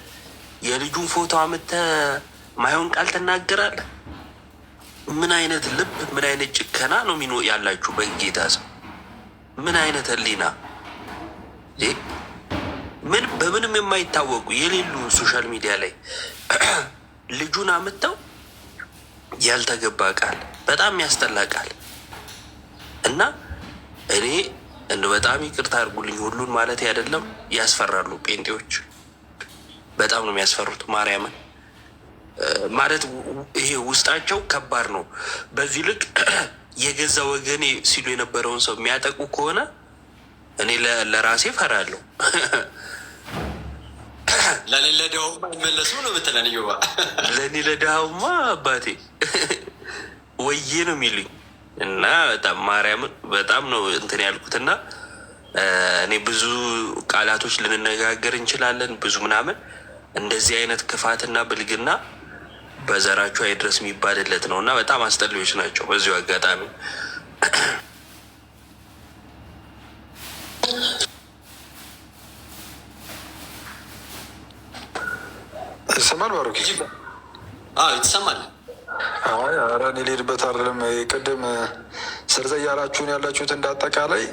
የልጁን ፎቶ አምጥተህ ማይሆን ቃል ትናገራለህ። ምን አይነት ልብ ምን አይነት ጭከና ነው ያላችሁ በጌታ ሰው? ምን አይነት ህሊና ምን በምንም የማይታወቁ የሌሉ ሶሻል ሚዲያ ላይ ልጁን አምጥተው ያልተገባ ቃል በጣም ያስጠላ ቃል እና እኔ በጣም ይቅርታ አድርጉልኝ ሁሉን ማለት አይደለም፣ ያስፈራሉ። ጴንጤዎች በጣም ነው የሚያስፈሩት። ማርያምን ማለት ይሄ ውስጣቸው ከባድ ነው። በዚህ ልክ የገዛ ወገኔ ሲሉ የነበረውን ሰው የሚያጠቁ ከሆነ እኔ ለራሴ ፈራለሁ። ለኔ ለድሃውማ ይመለሱ ነው የምትለን ዮባ። ለእኔ ለድሃውማ አባቴ ወዬ ነው የሚሉኝ እና በጣም ማርያምን በጣም ነው እንትን ያልኩትና እኔ ብዙ ቃላቶች ልንነጋገር እንችላለን ብዙ ምናምን። እንደዚህ አይነት ክፋትና ብልግና በዘራችሁ አይድረስ የሚባልለት ነው እና በጣም አስጠሊዎች ናቸው። በዚሁ አጋጣሚ ይሰማል ባሮክ? ይሰማል። ኧረ እኔ ልሄድበት አይደለም። ቅድም ስርዘ እያላችሁን ያላችሁት እንዳጠቃላይ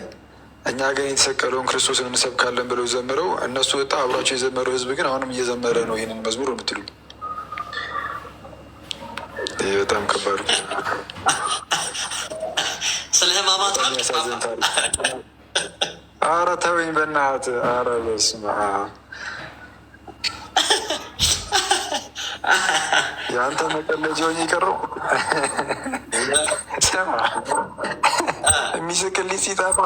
እኛ ግን የተሰቀለውን ክርስቶስን እንሰብካለን ብለው ዘምረው እነሱ ወጣ አብሯቸው የዘመረው ህዝብ ግን አሁንም እየዘመረ ነው ይህንን መዝሙር የምትሉ ይህ በጣም ከባድ ስለ ህማማት የሚያሳዝን ታሪክ። ኧረ ተወኝ በእናትህ። ኧረ በስመ አብ የአንተ መቀለጃ ሆኜ የቀረው ስማ፣ የሚስቅልኝ ሲጠፋ